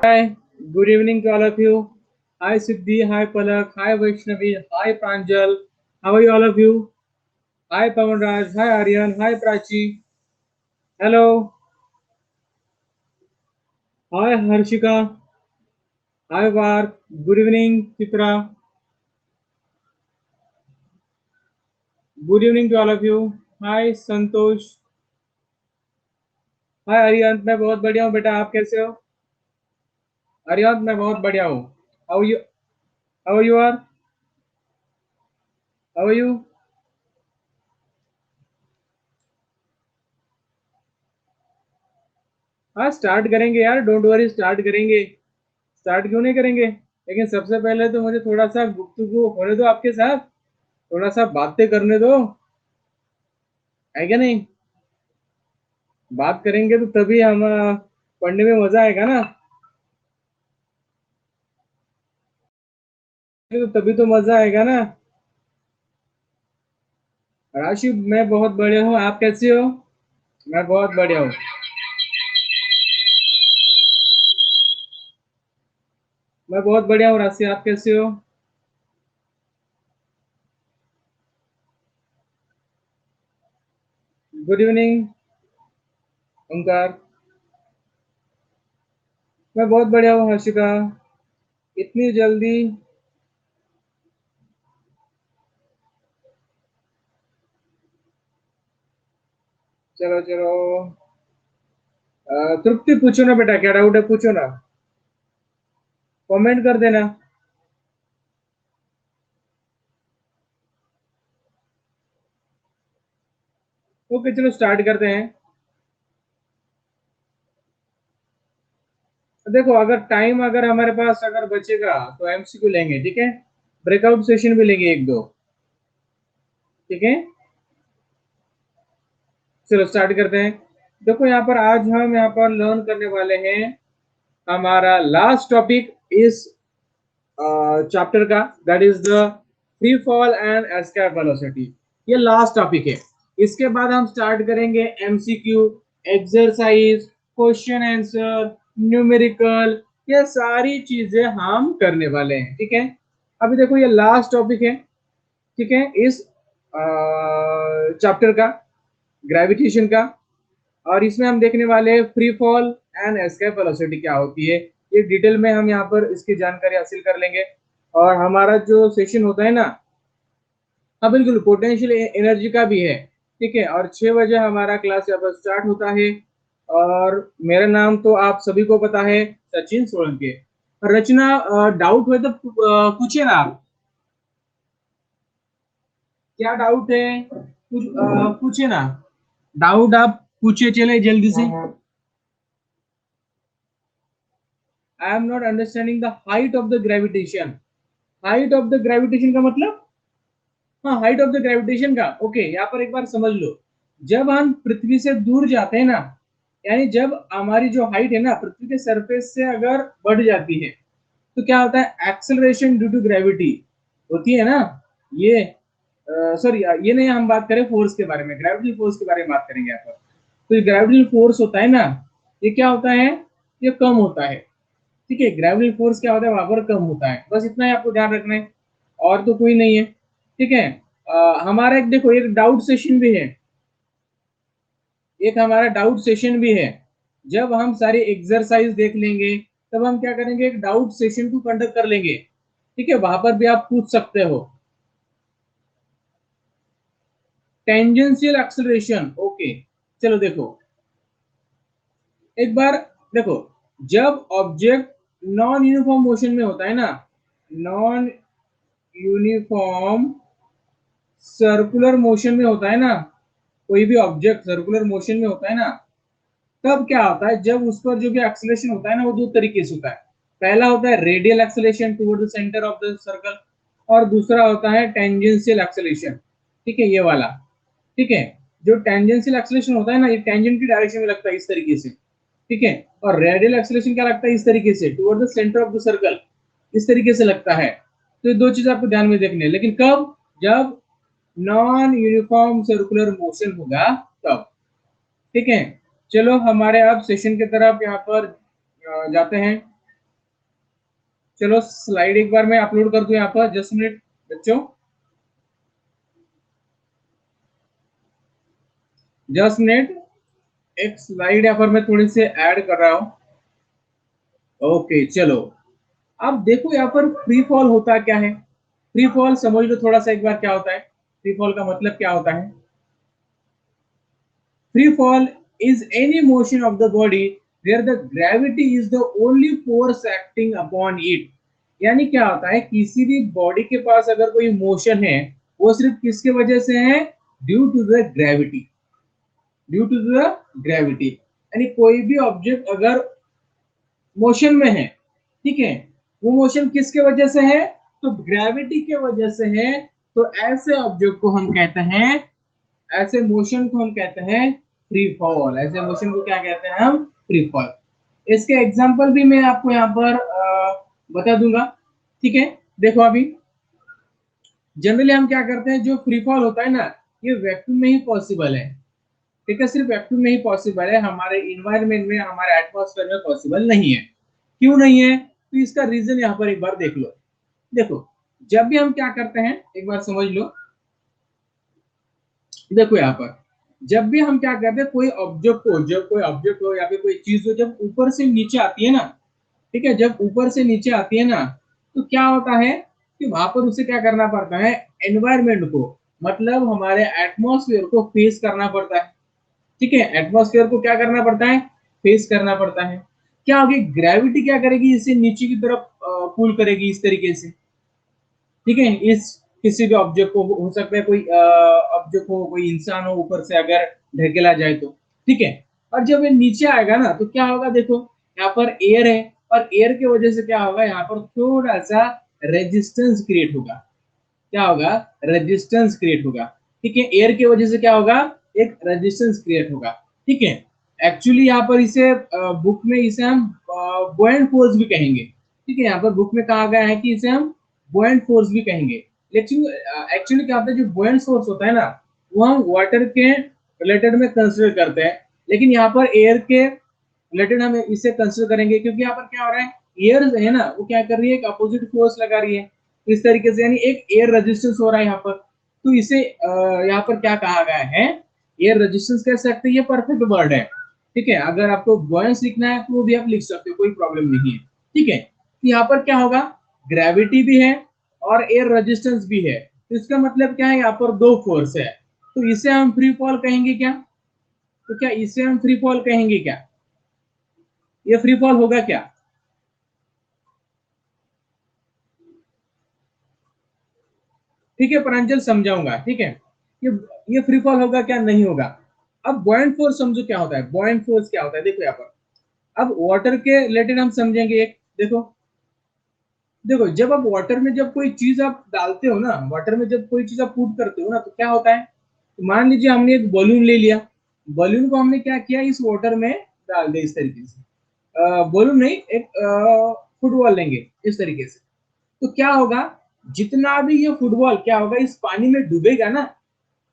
Hi, good evening to all of you. Hi Siddhi, hi Palak, hi Vaishnavi, hi Pranjal. How are you all of you? Hi Pavanraj, hi Aryan, hi Prachi. Hello. Hi Harshika. Hi Vark. Good evening Chitra. Good evening to all of you. Hi Santosh. Hi Aryan, मैं बहुत बढ़िया हूँ बेटा, आप कैसे हो? आर्यन मैं बहुत बढ़िया हूँ. How you? How you are? How are you? हाँ स्टार्ट करेंगे यार, डोंट वरी, स्टार्ट करेंगे. स्टार्ट क्यों नहीं करेंगे? लेकिन सबसे पहले तो मुझे थोड़ा सा गुफ्तगू होने दो आपके साथ, थोड़ा सा बातें करने दो, है क्या नहीं? बात करेंगे तो तभी हम पढ़ने में मजा आएगा ना. तो तभी तो मजा आएगा ना. राशि मैं बहुत बढ़िया हूँ, आप कैसे हो? मैं बहुत बढ़िया हूँ. मैं बहुत बढ़िया हूँ राशि, आप कैसे हो? गुड इवनिंग ओंकार. मैं बहुत बढ़िया हूँ हर्षिका. इतनी जल्दी? चलो चलो. तृप्ति पूछो ना बेटा, क्या डाउट है पूछो ना. कमेंट कर देना. ओके चलो स्टार्ट करते हैं. देखो अगर टाइम अगर हमारे पास अगर बचेगा तो एमसीक्यू लेंगे, ठीक है. ब्रेकआउट सेशन भी लेंगे एक दो. ठीक है. चलो स्टार्ट करते हैं. देखो यहाँ पर आज हम यहाँ पर लर्न करने वाले हैं हमारा लास्ट टॉपिक इस चैप्टर का, that is the free fall and escape velocity. ये लास्ट टॉपिक है. इसके बाद हम स्टार्ट करेंगे MCQ, exercise, question answer, numerical. ये सारी चीजें हम करने वाले हैं, ठीक है. अभी देखो ये लास्ट टॉपिक है, ठीक है, इस चैप्टर का, ग्रेविटेशन का. और इसमें हम देखने वाले हैं free fall and escape velocity क्या होती है. ये डिटेल में हम यहाँ पर इसकी जानकारी हासिल कर लेंगे. और हमारा जो सेशन होता है ना, हाँ बिल्कुल पोटेंशियल एनर्जी का भी है, ठीक है. और 6 बजे हमारा क्लास यहाँ पर स्टार्ट होता है. और मेरा नाम तो आप सभी को पता है, सचिन सोलंके. रचना, डाउट हुए तो पूछिए ना आप. क्या डाउट है पूछिए ना. डाउट आप पूछिए, चले जल्दी से. I am not understanding the height of the gravitation. Height of the gravitation का मतलब? हाँ हाइट ऑफ द ग्रेविटेशन का, ओके. यहाँ पर एक बार समझ लो. जब हम पृथ्वी से दूर जाते हैं ना, यानी जब हमारी जो हाइट है ना पृथ्वी के सरफेस से अगर बढ़ जाती है, तो क्या होता है? एक्सेलरेशन ड्यू टू ग्रेविटी होती है ना. ये सॉरी, ये नहीं, हम बात करें फोर्स के बारे में, ग्रेविटी फोर्स के बारे में बात करेंगे यहाँ पर. तो ये ग्रेविटी फोर्स होता है ना, ये क्या होता है? ये कम होता है, ठीक है. ग्रेविटी फोर्स क्या होता है, वहां पर कम होता है, बस इतना ही आपको ध्यान रखना है. और तो कोई नहीं है, ठीक है. हमारा एक देखो एक डाउट सेशन भी है, एक हमारा डाउट सेशन भी है. जब हम सारी एक्सरसाइज देख लेंगे तब हम क्या करेंगे, एक डाउट सेशन को कंडक्ट कर लेंगे, ठीक है. वहां पर भी आप पूछ सकते हो. Tangential acceleration, okay. चलो देखो एक बार. देखो जब ऑब्जेक्ट नॉन यूनिफॉर्म मोशन में होता है ना, नॉन यूनिफॉर्म सर्कुलर मोशन में होता है ना, कोई भी ऑब्जेक्ट सर्कुलर मोशन में होता है ना, तब क्या होता है? जब उस पर जो भी एक्सेलरेशन होता है ना, वो दो तरीके से होता है. पहला होता है radial acceleration toward the centre of the circle, और दूसरा होता है टेंजेंशियल एक्सेलरेशन, ठीक है, ये वाला. ठीक है. जो टेंजेंशियल एक्सेलरेशन होता है ना, ये टेंजेंट की डायरेक्शन में लगता है इस तरीके से, ठीक है. और रेडियल एक्सेलरेशन क्या लगता है? इस तरीके से, toward the centre of the circle, इस तरीके से लगता है. तो ये दो चीज आपको ध्यान में देखनी है, लेकिन कब? जब नॉन यूनिफॉर्म सर्कुलर मोशन होगा तब, ठीक है. चलो हमारे अब सेशन की तरफ यहाँ पर जाते हैं. चलो स्लाइड एक बार मैं अपलोड कर दूं यहाँ पर, जस्ट मिनट बच्चों, जस्ट मिनट, एक स्लाइड यहाँ पर मैं थोड़ी सी ऐड कर रहा हूँ। ओके चलो, अब देखो यहाँ पर फ्री फॉल होता क्या है। फ्री फॉल समझ लो थोड़ा सा एक बार, क्या होता है फ्री फॉल का मतलब, क्या होता है। Free fall is any motion of the body where the gravity is the only force acting upon it। यानी क्या होता है, किसी भी बॉडी के पास अगर कोई मोशन है, वो सिर्फ किसके वजह से है, due to the gravity, due to the gravity. यानी कोई भी ऑब्जेक्ट अगर मोशन में है, ठीक है, वो मोशन किसके वजह से है, तो ग्रेविटी के वजह से है। तो ऐसे ऑब्जेक्ट को हम कहते हैं, ऐसे मोशन को हम कहते हैं फ्री फॉल। ऐसे मोशन को क्या कहते हैं हम, फ्री फॉल। इसके एग्जांपल भी मैं आपको यहाँ पर बता दूंगा, ठीक है। देखो अभी जनरली हम क्या करते हैं, जो फ्री फॉल होता है ना, ये वैक्यूम में ही पॉसिबल है, ठीक है, सिर्फ वैक्यूम में ही पॉसिबल है, हमारे इन्वायरमेंट में, हमारे एटमॉस्फेयर में पॉसिबल नहीं है। क्यों नहीं है, तो इसका रीजन यहाँ पर एक बार देख लो। देखो जब भी हम क्या करते हैं, एक बार समझ लो, देखो यहाँ पर जब भी हम क्या करते हैं, कोई ऑब्जेक्ट को, जब कोई ऑब्जेक्ट हो या फिर कोई चीज हो, जब ऊपर से नीचे आती है ना, ठीक है, जब ऊपर से नीचे आती है ना, तो क्या होता है कि वहां पर उसे क्या करना पड़ता है, एनवायरमेंट को, मतलब हमारे एटमॉस्फेयर को फेस करना पड़ता है, ठीक है, एटमॉस्फेयर को क्या करना पड़ता है, फेस करना पड़ता है। क्या होगी, ग्रेविटी क्या करेगी, इसे नीचे की तरफ पुल करेगी इस तरीके से, ठीक है, इस किसी भी ऑब्जेक्ट को, हो सकता है कोई ऑब्जेक्ट हो, कोई इंसान हो, ऊपर से अगर ढकेला जाए तो, ठीक है। और जब ये नीचे आएगा ना, तो क्या होगा, देखो यहाँ पर एयर है, और एयर की वजह से क्या होगा, यहाँ पर थोड़ा सा रेजिस्टेंस क्रिएट होगा। क्या होगा, रेजिस्टेंस क्रिएट होगा, ठीक है, एयर की वजह से क्या होगा, एक रेजिस्टेंस क्रिएट होगा, ठीक है। एक्चुअली यहाँ पर इसे बुक में इसे हम बुओयंट फोर्स भी कहेंगे, ठीक है, यहाँ पर बुक में कहा गया है कि इसे हम बुओयंट फोर्स भी कहेंगे। लेकिन एक्चुअली क्या होता है, जो बुओयंट फोर्स होता है ना, वो हम वाटर के रिलेटेड में कंसिडर करते हैं, लेकिन यहाँ पर एयर के रिलेटेड हम इसे कंसिडर करेंगे, क्योंकि यहाँ पर क्या हो रहा है, एयर है ना, वो क्या कर रही है, एक अपोजिट फोर्स लगा रही है इस तरीके से, यानी एक एयर रेजिस्टेंस हो रहा है यहाँ पर। तो इसे यहाँ पर क्या कहा गया है, एयर रेजिस्टेंस कह सकते हैं, ये परफेक्ट वर्ड है, ठीक है। अगर आपको बुओयंस लिखना है तो वो भी आप लिख सकते हो, कोई प्रॉब्लम नहीं है, ठीक है। तो यहाँ पर क्या होगा, ग्रेविटी भी है और एयर रेजिस्टेंस भी है, तो इसका मतलब क्या है, यहाँ पर दो फोर्स है, तो इसे हम फ्री फॉल कहेंगे क्या, तो क्या इसे हम फ्री फॉल कहेंगे क्या, ये फ्री फॉल होगा क्या, ठीक है, प्रांजल समझाऊंगा, ठीक है। ये ये फ्री फॉल होगा क्या, नहीं होगा। अब बॉयंट फोर्स समझो क्या होता है, बॉयंट फोर्स क्या होता है, देखो यहाँ पर, अब वाटर के रिलेटेड हम समझेंगे एक, देखो देखो जब आप वाटर में जब कोई चीज आप डालते हो ना, वाटर में जब कोई चीज आप पुट करते हो ना, तो क्या होता है, तो मान लीजिए हमने एक बलून ले लिया, बलून को हमने क्या किया, इस वाटर में डाल दिया इस तरीके से, बलून नहीं, एक फुटबॉल लेंगे इस तरीके से, तो क्या होगा, जितना भी ये फुटबॉल क्या होगा, इस पानी में डूबेगा ना,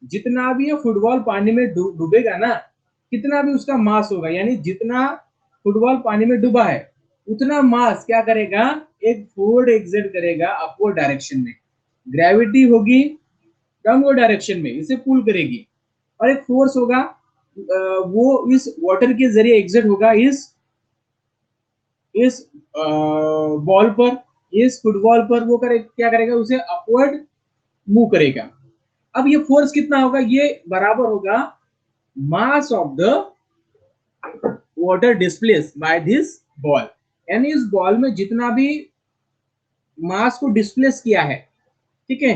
जितना भी ये फुटबॉल पानी में डूबेगा ना, कितना भी उसका मास होगा, यानी जितना फुटबॉल पानी में डूबा है, उतना मास क्या करेगा, एक फोर्स एग्जर्ट करेगा अपवर्ड डायरेक्शन में, ग्रेविटी होगी डाउनवर्ड डायरेक्शन में, इसे पुल करेगी, और एक फोर्स होगा वो इस वाटर के जरिए एग्जर्ट होगा इस बॉल पर, इस फुटबॉल पर, वो क्या करेगा, उसे अपवर्ड मूव करेगा। अब ये फोर्स कितना होगा, ये बराबर होगा mass of the water displace by this ball, यानी इस बॉल में जितना भी मास को डिस्प्लेस किया है, ठीक है,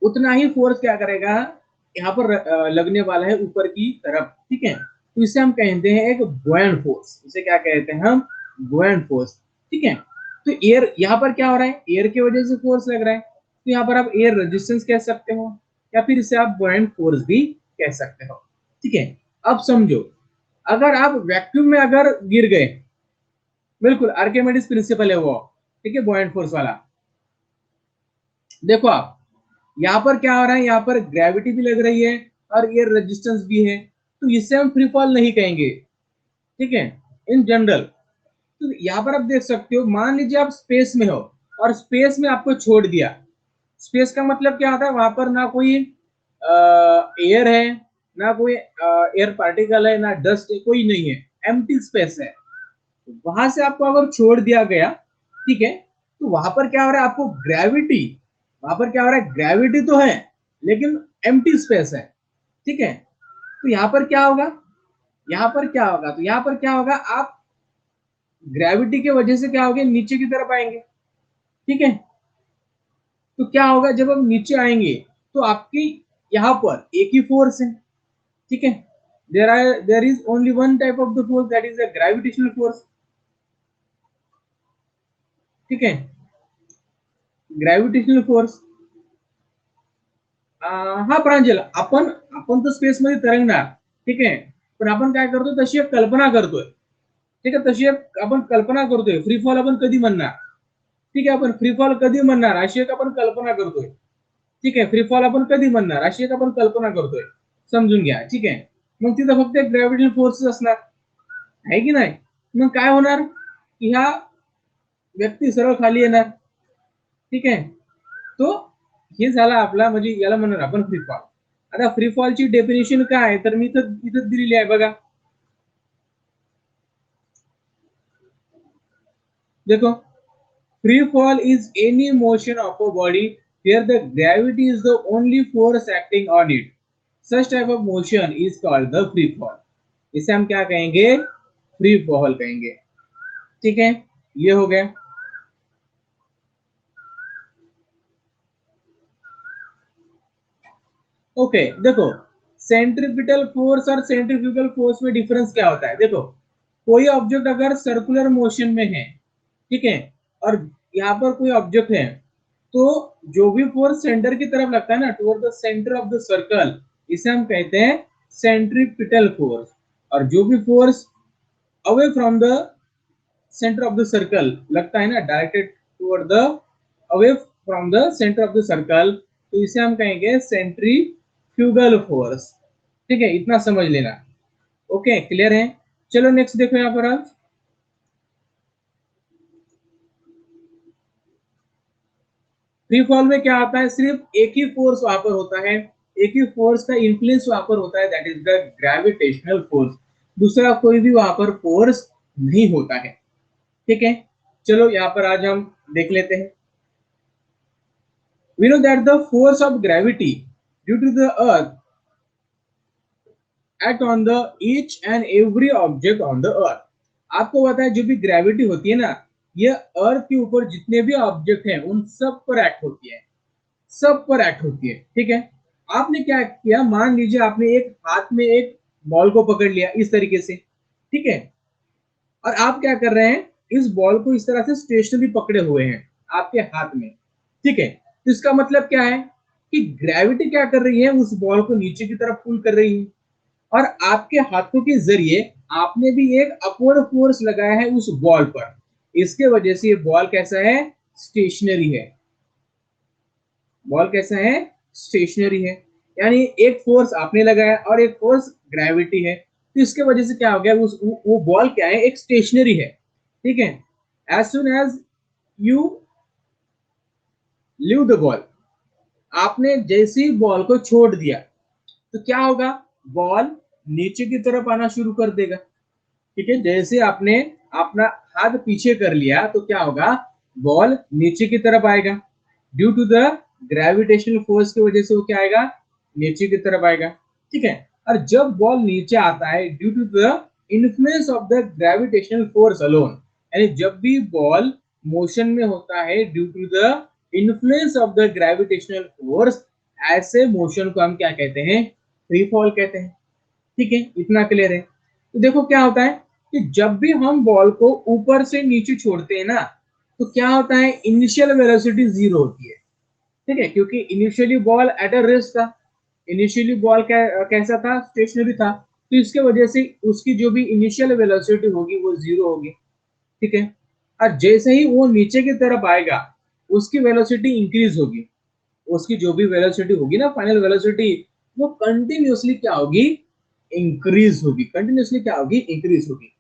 उतना ही फोर्स क्या करेगा, यहाँ पर लगने वाला है ऊपर की तरफ, ठीक है। तो इसे हम कहते हैं एक बुओयंट फोर्स, इसे क्या कहते हैं हम, बुओयंट फोर्स, ठीक है। तो एयर यहाँ पर क्या हो रहा है, एयर की वजह से फोर्स लग रहा है, तो यहाँ पर आप एयर रेजिस्टेंस कह सकते हो, या फिर इसे आप बुओयंट फोर्स भी कह सकते हो, ठीक है। अब समझो, अगर आप वैक्यूम में अगर गिर गए, बिल्कुल आर्किमिडीज प्रिंसिपल है वो, ठीक है, बुओयंट फोर्स वाला। देखो आप यहाँ पर क्या हो रहा है, यहाँ पर ग्रेविटी भी लग रही है और एयर रेजिस्टेंस भी है, तो इसे हम फ्री फॉल नहीं कहेंगे, ठीक है, इन जनरल। तो यहाँ पर आप देख सकते हो, मान लीजिए आप स्पेस में हो और स्पेस में आपको छोड़ दिया। स्पेस का मतलब क्या होता है, वहां पर ना कोई एयर है, ना कोई एयर पार्टिकल है, ना डस्ट है, कोई नहीं है, एम्प्टी स्पेस है। वहां से आपको अगर छोड़ दिया गया, ठीक है, तो वहां पर क्या हो रहा है, आपको ग्रेविटी, वहां पर क्या हो रहा है, ग्रेविटी तो है लेकिन एम्प्टी स्पेस है, ठीक है। तो यहाँ पर क्या होगा, यहाँ पर क्या होगा, तो यहाँ पर क्या होगा, आप ग्रेविटी के वजह से क्या होगा, नीचे की तरफ आएंगे, ठीक है। तो क्या होगा, जब हम नीचे आएंगे तो आपकी यहाँ पर एक ही फोर्स है, ठीक है। There is only one type of the force, that is the gravitational force, ठीक है, ग्रेविटेशनल फोर्स। हा प्रांजल, आपण आपण तर स्पेस मध्ये तरंगणार, ठीक आहे, पण आपण काय करतो, तशी एक कल्पना करतोय, ठीक आहे, तशी एक आपण कल्पना करतोय, फ्री फॉल आपण कधी म्हणणार, ठीक आहे, आपण फ्री फॉल कधी म्हणणार अशी एक आपण कल्पना करतोय, ठीक आहे, फ्री फॉल आपण कधी म्हणणार अशी एक आपण कल्पना करतोय, समजून घ्या, ठीक आहे। मग तिथं फक्त एक ग्रॅव्हिटेशनल फोर्स असणार आहे की नाही, मग काय होणार की ह्या व्यक्ती सरळ खाली येणार, ठीक आहे। तो हे झाला आपला, म्हणजे याला म्हणणार आपण फ्री फॉल। आता फ्री फॉलची डेफिनेशन काय आहे, तर मी इथं दिलेली आहे बघा, देखो, free fall is any motion of a body where the gravity is the only force acting on it. Such type of motion is called the free fall. इसे हम क्या कहेंगे, फ्री फॉल कहेंगे, ठीक है, ये हो गया। ओके, देखो, सेंट्रीपिटल फोर्स और सेंट्रीफ्यूगल फोर्स में डिफरेंस क्या होता है, देखो, कोई ऑब्जेक्ट अगर सर्कुलर मोशन में है, ठीक है, और यहाँ पर कोई ऑब्जेक्ट है, तो जो भी फोर्स सेंटर की तरफ लगता है ना, toward the centre of the circle, इसे हम कहते हैं सेंट्रीपिटल फोर्स। और जो भी force away from the centre of the circle लगता है ना, directed toward the, away from the centre of the circle, तो इसे हम कहेंगे सेंट्रीफ्यूगल फोर्स, ठीक है, इतना समझ लेना। ओके, क्लियर है। चलो नेक्स्ट देखो यहाँ पर आप, फ्री फॉल में क्या आता है, सिर्फ एक ही फोर्स वहां पर होता है, एक ही फोर्स का इन्फ्लुएंस वहां पर होता है, that is the gravitational force. दूसरा कोई भी वहां पर फोर्स नहीं होता है, ठीक है। चलो यहाँ पर आज हम देख लेते हैं। We know that the force of gravity due to the earth act on the each and every object on the earth। आपको पता है जो भी ग्रेविटी होती है ना, ये अर्थ के ऊपर जितने भी ऑब्जेक्ट हैं उन सब पर एक्ट होती है, सब पर एक्ट होती है, ठीक है। आपने क्या किया, मान लीजिए आपने एक हाथ में एक बॉल को पकड़ लिया इस तरीके से, ठीक है, और आप क्या कर रहे हैं, इस बॉल को इस तरह से स्टेशनरी पकड़े हुए हैं आपके हाथ में, ठीक है। तो इसका मतलब क्या है कि ग्रेविटी क्या कर रही है, उस बॉल को नीचे की तरफ पुल कर रही है, और आपके हाथों के जरिए आपने भी एक अपवर्ड फोर्स लगाया है उस बॉल पर, इसके वजह से ये बॉल कैसा है, स्टेशनरी है, बॉल कैसा है, स्टेशनरी है। यानी एक फोर्स आपने लगाया और एक फोर्स ग्रेविटी है, तो इसके वजह से क्या हो गया, वो बॉल क्या है, एक स्टेशनरी है, ठीक है। As soon as you leave the ball, आपने जैसे ही बॉल को छोड़ दिया तो क्या होगा, बॉल नीचे की तरफ आना शुरू कर देगा, ठीक है। जैसे आपने अपना हाथ पीछे कर लिया तो क्या होगा, बॉल नीचे की तरफ आएगा, due to the gravitational force की वजह से वो क्या आएगा, नीचे की तरफ आएगा, ठीक है। और जब बॉल नीचे आता है due to the influence of the gravitational force alone, यानी जब भी बॉल मोशन में होता है due to the influence of the gravitational force, ऐसे मोशन को हम क्या कहते हैं, फ्री फॉल कहते हैं, ठीक है, इतना क्लियर है। तो देखो क्या होता है कि जब भी हम बॉल को ऊपर से नीचे छोड़ते हैं ना, तो क्या होता है, इनिशियल वेलोसिटी 0 होती है, ठीक है, क्योंकि initially ball at a rest था, इनिशियली बॉल कैसा था, स्टेशनरी था, तो इसके वजह से उसकी जो भी इनिशियल वेलोसिटी होगी वो 0 होगी, ठीक है। और जैसे ही वो नीचे की तरफ आएगा उसकी वेलोसिटी इंक्रीज होगी, उसकी जो भी वेलोसिटी होगी ना, फाइनल वेलोसिटी, वो कंटिन्यूअसली क्या होगी, इंक्रीज होगी, कंटिन्यूअसली क्या होगी, इंक्रीज होगी।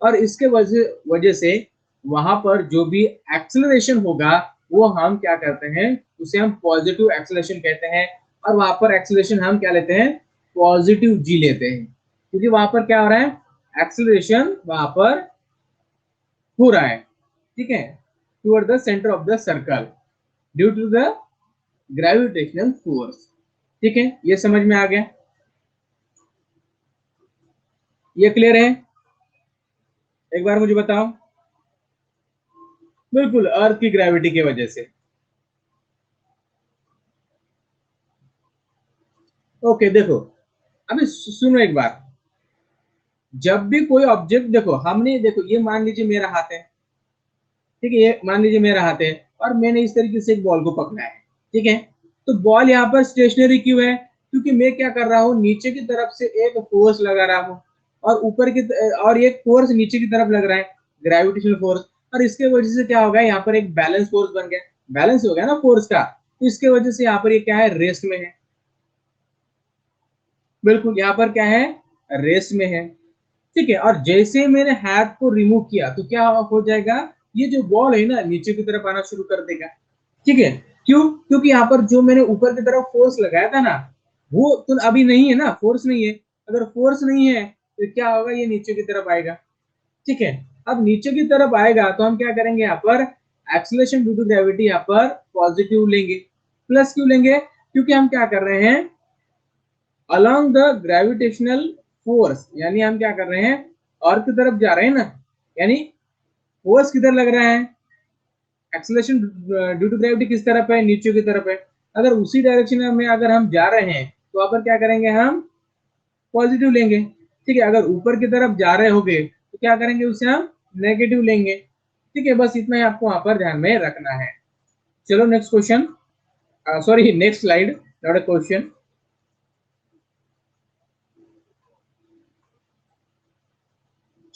और इसके वजह से वहां पर जो भी एक्सेलरेशन होगा वो हम क्या करते हैं, उसे हम पॉजिटिव एक्सेलरेशन कहते हैं। और वहां पर एक्सेलरेशन हम क्या लेते हैं, पॉजिटिव जी लेते हैं, क्योंकि वहां पर क्या हो रहा है, एक्सेलरेशन वहां पर हो रहा है, ठीक है, toward the centre of the circle due to the gravitational force. ठीक है, ये समझ में आ गया, ये क्लियर है? एक बार मुझे बताओ। बिल्कुल, अर्थ की ग्रेविटी की वजह से। ओके देखो, अभी सुनो एक बार। जब भी कोई ऑब्जेक्ट, देखो हमने, देखो ये मान लीजिए मेरा हाथ है, ठीक है, ये मान लीजिए मेरा हाथ है, और मैंने इस तरीके से एक बॉल को पकड़ा है, ठीक है। तो बॉल यहाँ पर स्टेशनरी क्यों है, क्योंकि मैं क्या कर रहा हूँ, नीचे की तरफ से एक फोर्स लगा रहा हूँ, और ऊपर की और एक फोर्स नीचे की तरफ लग रहा है, ग्रेविटेशनल फोर्स। और इसके वजह से क्या होगा, यहाँ पर एक बैलेंस फोर्स बन गया, बैलेंस हो गया ना फोर्स का, तो इसके वजह से यहाँ पर ये क्या है, रेस्ट में है। बिल्कुल, यहाँ पर क्या है, रेस्ट में है, ठीक है। और जैसे मैंने हाथ को रिमूव किया तो क्या हो जाएगा, ये जो बॉल है ना नीचे की तरफ आना शुरू कर देगा, ठीक है। क्यों, क्योंकि यहाँ पर जो मैंने ऊपर की तरफ फोर्स लगाया था ना, वो तो अभी नहीं है ना, फोर्स नहीं है। अगर फोर्स नहीं है तो क्या होगा, ये नीचे की तरफ आएगा, ठीक है। अब नीचे की तरफ आएगा तो हम क्या करेंगे, यहाँ पर एक्सीलरेशन ड्यू टू ग्रेविटी यहाँ पर पॉजिटिव लेंगे। प्लस क्यों लेंगे, क्योंकि हम क्या कर रहे हैं, अलोंग द ग्रेविटेशनल फोर्स, यानी हम क्या कर रहे हैं, अर्थ की तरफ जा रहे हैं ना, यानी फोर्स किधर लग रहा है, एक्सेलरेशन ड्यू टू ग्रेविटी किस तरफ है, नीचे की तरफ है। अगर उसी डायरेक्शन में अगर हम जा रहे हैं तो वहां पर क्या करेंगे, हम पॉजिटिव लेंगे, ठीक है। अगर ऊपर की तरफ जा रहे होंगे तो क्या करेंगे, उसे हम नेगेटिव लेंगे, ठीक है। बस इतना ही आपको वहां पर ध्यान में रखना है। चलो next question, sorry next slide, not a question.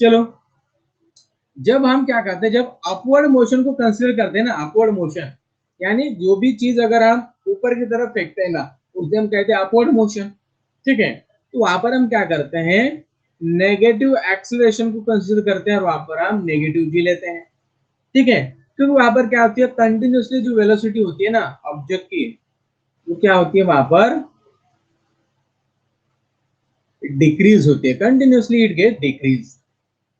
चलो, जब हम क्या करते हैं, जब अपवर्ड मोशन को कंसिडर करते हैं ना, अपवर्ड मोशन यानी जो भी चीज अगर हम ऊपर की तरफ फेंकते हैं ना, उसे हम कहते हैं अपवर्ड मोशन, ठीक है। तो वहां पर हम क्या करते हैं, नेगेटिव एक्सेलरेशन को कंसिडर करते हैं, और वहां पर हम नेगेटिव जी लेते हैं, ठीक है। क्योंकि वहां पर क्या होती है, कंटिन्यूसली जो वेलोसिटी होती है ना ऑब्जेक्ट की, वो क्या होती है, वहां पर डिक्रीज होती है, कंटिन्यूसली इट गेट डिक्रीज,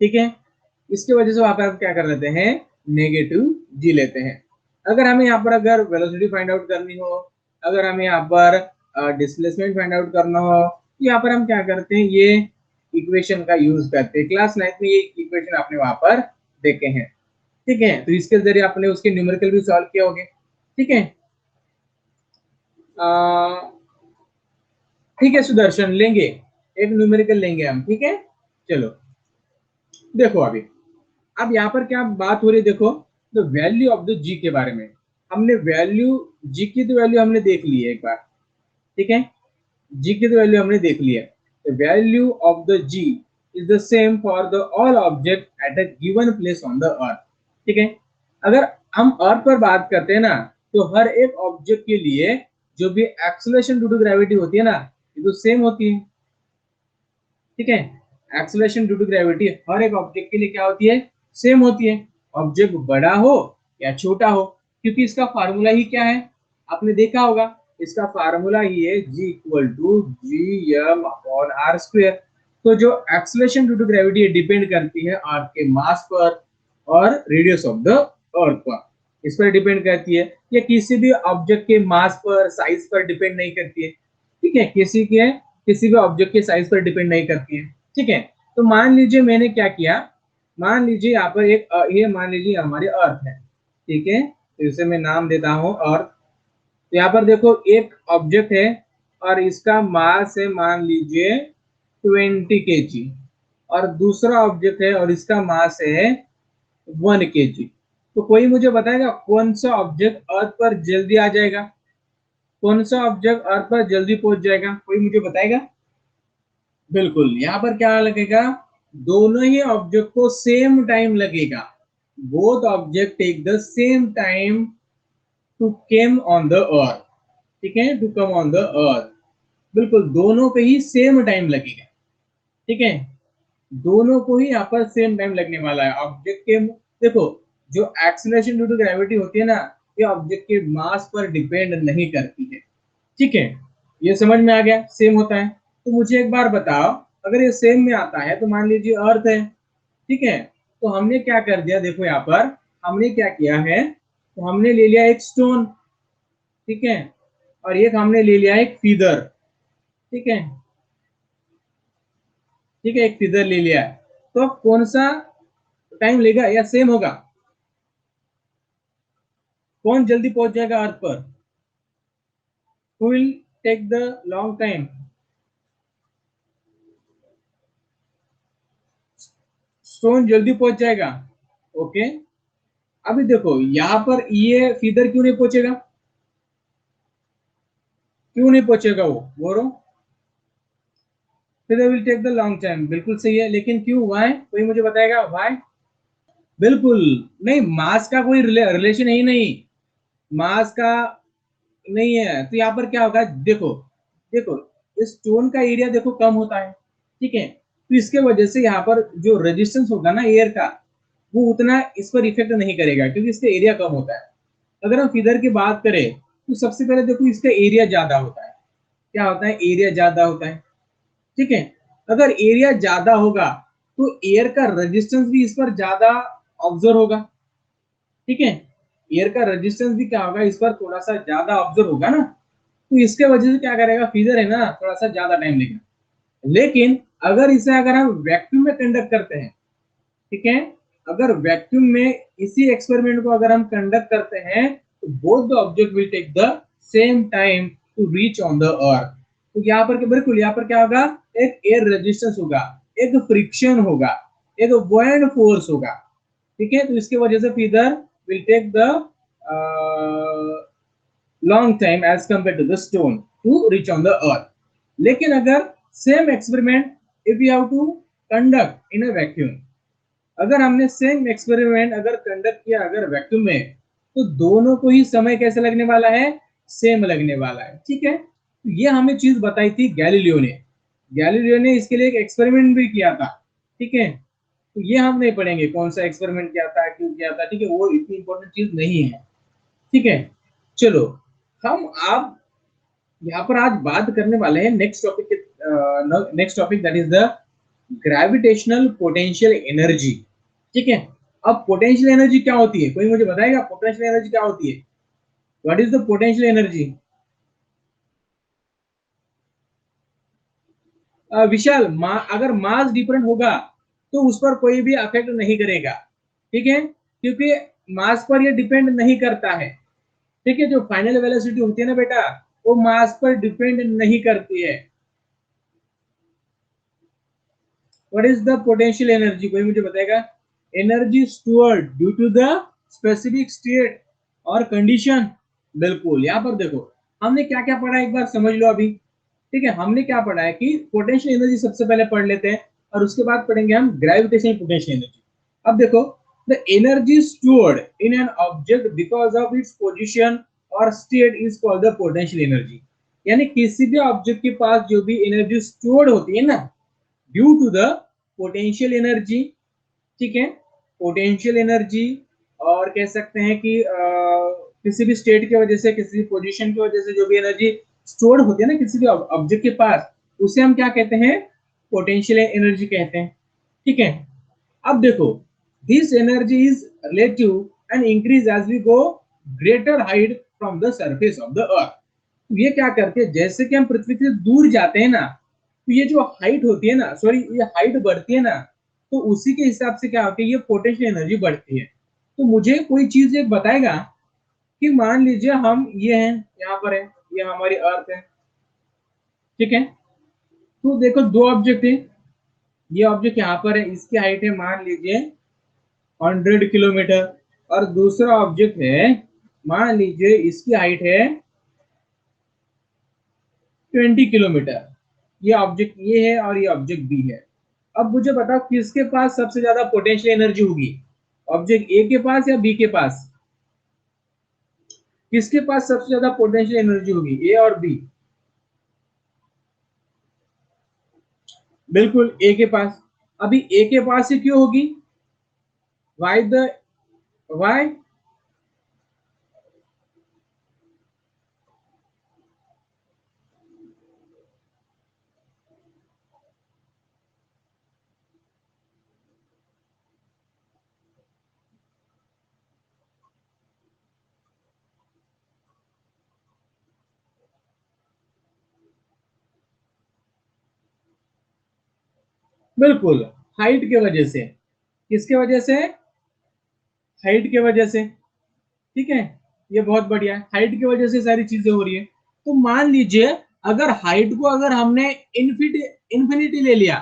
ठीक है। इसकी वजह से वहां पर हम क्या कर लेते हैं, नेगेटिव जी लेते हैं। अगर हमें यहाँ पर अगर वेलोसिटी फाइंड आउट करनी हो, अगर हमें यहाँ पर डिस्प्लेसमेंट फाइंड आउट करना हो, तो यहाँ पर हम क्या करते हैं, ये इक्वेशन का यूज करते हैं। क्लास 9 में ये इक्वेशन आपने वहां पर देखे हैं, ठीक है। तो इसके जरिए आपने उसके न्यूमेरिकल भी सॉल्व किए होंगे, ठीक है। ठीक है सुदर्शन, लेंगे एक न्यूमेरिकल लेंगे हम, ठीक है। चलो देखो, अभी अब यहाँ पर क्या बात हो रही है, देखो द वैल्यू ऑफ द जी के बारे में। हमने वैल्यू, जी की तो वैल्यू हमने देख ली है एक बार, ठीक है, जी की तो वैल्यू हमने देख ली है। The value of the G is the same for the all object at a given place on the earth, ठीक है। अगर हम अर्थ पर बात करते हैं ना, तो हर एक ऑब्जेक्ट के लिए जो भी एक्सेलरेशन ड्यू टू ग्रेविटी होती है ना, ये तो सेम होती है, ठीक है। एक्सेलरेशन ड्यू टू ग्रेविटी हर एक ऑब्जेक्ट के लिए क्या होती है, सेम होती है, ऑब्जेक्ट बड़ा हो या छोटा हो, क्योंकि इसका फार्मूला ही क्या है, आपने देखा होगा, इसका फार्मूला ही है G equal to G M upon R square. तो जो acceleration due to gravity depend करती है अर्थ के मास पर और रेडियस ऑफ द अर्थ पर, इस पर डिपेंड करती है। ये किसी भी ऑब्जेक्ट के मास पर, साइज पर डिपेंड नहीं करती है, ठीक है, किसी भी ऑब्जेक्ट के साइज पर डिपेंड नहीं करती है, ठीक है। तो मान लीजिए मैंने क्या किया, मान लीजिए यहाँ पर एक ये मान लीजिए हमारी अर्थ है, ठीक है। तो इसे मैं नाम देता हूँ अर्थ। तो यहाँ पर देखो एक ऑब्जेक्ट है और इसका मास है मान लीजिए 20 kg, और दूसरा ऑब्जेक्ट है और इसका मास है 1 kg। तो कोई मुझे बताएगा कौन सा ऑब्जेक्ट अर्थ पर जल्दी आ जाएगा, कौन सा ऑब्जेक्ट अर्थ पर जल्दी पहुंच जाएगा, कोई मुझे बताएगा? बिल्कुल, यहाँ पर क्या लगेगा, दोनों ही ऑब्जेक्ट को सेम टाइम लगेगा, both object take the same time to came on the earth, ठीक है, to come on the earth. बिल्कुल, दोनों पे ही सेम टाइम लगेगा, ठीक है। दोनों को ही यहाँ पर सेम टाइम लगने वाला है ऑब्जेक्ट के। देखो, जो एक्सीलरेशन ड्यू टू ग्रेविटी होती है ना, ये ऑब्जेक्ट के मास पर डिपेंड नहीं करती है। ठीक है, ये समझ में आ गया, सेम होता है। तो मुझे एक बार बताओ, अगर ये सेम में आता है तो मान लीजिए अर्थ है, ठीक है, तो हमने क्या कर दिया, देखो यहाँ पर हमने क्या किया है, तो हमने ले लिया एक स्टोन, ठीक है, और एक हमने ले लिया एक फीदर, ठीक है, ठीक है, एक फीदर ले लिया है। तो अब कौन सा टाइम लेगा या सेम होगा? कौन जल्दी पहुंच जाएगा अर्थ पर? Who will take the long time? Stone जल्दी पहुंच जाएगा। ओके, अभी देखो यहाँ पर ये फीदर क्यों नहीं पहुंचेगा? क्यों नहीं पहुंचेगा वो, बोलो। Feather will take the long time, बिल्कुल सही है, लेकिन क्यों, व्हाई? कोई मुझे बताएगा व्हाई? बिल्कुल नहीं, मास का कोई रिलेशन ही नहीं, मास का नहीं है। तो यहाँ पर क्या होगा, देखो, देखो, इस स्टोन का एरिया देखो कम होता है, ठीक है, तो इसके वजह से यहाँ पर जो रेजिस्टेंस होगा ना एयर का, वो उतना इस पर इफेक्ट नहीं करेगा, क्योंकि इसका एरिया कम होता है। अगर हम फिदर की बात करें तो सबसे पहले देखो इसका एरिया ज्यादा होता है। क्या होता है, एरिया ज्यादा होता है, ठीक है। अगर एरिया ज्यादा होगा तो एयर का रेजिस्टेंस भी इस पर ज्यादा ऑब्जर्व होगा, ठीक है, एयर का रेजिस्टेंस भी क्या होगा, इस पर थोड़ा सा ज्यादा ऑब्जर्व होगा ना, तो इसके वजह से क्या करेगा, फीजर है ना, थोड़ा सा ज्यादा टाइम लेगा। लेकिन अगर इसे अगर हम वैक्यूम में कंडक्ट करते हैं, ठीक है, अगर वैक्यूम में इसी एक्सपेरिमेंट को अगर हम कंडक्ट करते हैं, तो both the object will take the same time to reach on the earth. तो यहाँ पर बिल्कुल यहाँ पर क्या होगा, एक एयर रेजिस्टेंस होगा, एक फ्रिक्शन होगा, एक बुoyant फोर्स होगा, ठीक है, तो इसके वजह से feather will take the long time as compared to the stone to reach on the earth. लेकिन अगर same experiment if you have to conduct in a vacuum, अगर हमने सेम एक्सपेरिमेंट अगर कंडक्ट किया अगर वैक्यूम में, तो दोनों को ही समय कैसे लगने वाला है, सेम लगने वाला है, ठीक है। तो ये हमें चीज बताई थी गैलीलियो ने, गैलीलियो ने इसके लिए एक एक्सपेरिमेंट भी किया था, ठीक है। तो ये हम नहीं पढ़ेंगे कौन सा एक्सपेरिमेंट किया था, क्यों किया था, ठीक है, वो इतनी इंपॉर्टेंट चीज नहीं है, ठीक है। चलो, हम आप यहाँ पर आज बात करने वाले हैं next topic, next topic that is the gravitational potential energy, ठीक है। अब पोटेंशियल एनर्जी क्या होती है, कोई मुझे बताएगा पोटेंशियल एनर्जी क्या होती है? What is the potential energy? Vishal, अगर मास डिफरेंट होगा तो उस पर कोई भी अफेक्ट नहीं करेगा, ठीक है, क्योंकि मास पर ये डिपेंड नहीं करता है, ठीक है। जो फाइनल वेलोसिटी होती है ना बेटा, वो मास पर डिपेंड नहीं करती है। What is the potential energy, कोई मुझे बताएगा? Energy stored due to the specific state और कंडीशन, बिल्कुल। यहाँ पर देखो हमने क्या क्या पढ़ा, एक बार समझ लो अभी, ठीक है। हमने क्या पढ़ा है कि पोटेंशियल एनर्जी सबसे पहले पढ़ लेते हैं, और उसके बाद पढ़ेंगे हम ग्रेविटेशनल पोटेंशियल एनर्जी। अब देखो, the energy stored in an object because of its position और state is called the potential energy. यानी किसी भी ऑब्जेक्ट के पास जो भी एनर्जी स्टोर्ड होती है ना, due to the potential energy, ठीक है, पोटेंशियल एनर्जी, और कह सकते हैं कि किसी भी स्टेट की वजह से, किसी भी पोजीशन की वजह से जो भी एनर्जी स्टोर होती है ना किसी भी ऑब्जेक्ट के पास, उसे हम क्या कहते हैं, पोटेंशियल एनर्जी कहते हैं, ठीक है। अब देखो, this energy is relative and increase as we go greater height from the surface of the earth. ये क्या करते हैं, जैसे कि हम पृथ्वी से दूर जाते हैं ना, तो ये जो हाइट होती है ना, सॉरी, ये हाइट बढ़ती है ना, तो उसी के हिसाब से क्या होती है, ये पोटेंशियल एनर्जी बढ़ती है। तो मुझे कोई चीज एक बताएगा कि मान लीजिए हम ये हैं, यहाँ पर है, ये हमारी अर्थ है, ठीक है। तो देखो दो ऑब्जेक्ट है, ये ऑब्जेक्ट यहाँ पर है, इसकी हाइट है मान लीजिए 100 किलोमीटर, और दूसरा ऑब्जेक्ट है, मान लीजिए इसकी हाइट है 20 किलोमीटर। ये ऑब्जेक्ट ये है और ये ऑब्जेक्ट बी है। अब मुझे बताओ किसके पास सबसे ज्यादा पोटेंशियल एनर्जी होगी, ऑब्जेक्ट ए के पास या बी के पास? किसके पास सबसे ज्यादा पोटेंशियल एनर्जी होगी, ए और बी? बिल्कुल ए के पास। अभी ए के पास से क्यों होगी, वाई द वाई, बिल्कुल हाइट के वजह से, किसके वजह से, हाइट के वजह से, ठीक है। ये बहुत बढ़िया है, हाइट की वजह से सारी चीजें हो रही है। तो मान लीजिए अगर हाइट को अगर हमने इन्फिनिटी इन्फिनिटी ले लिया,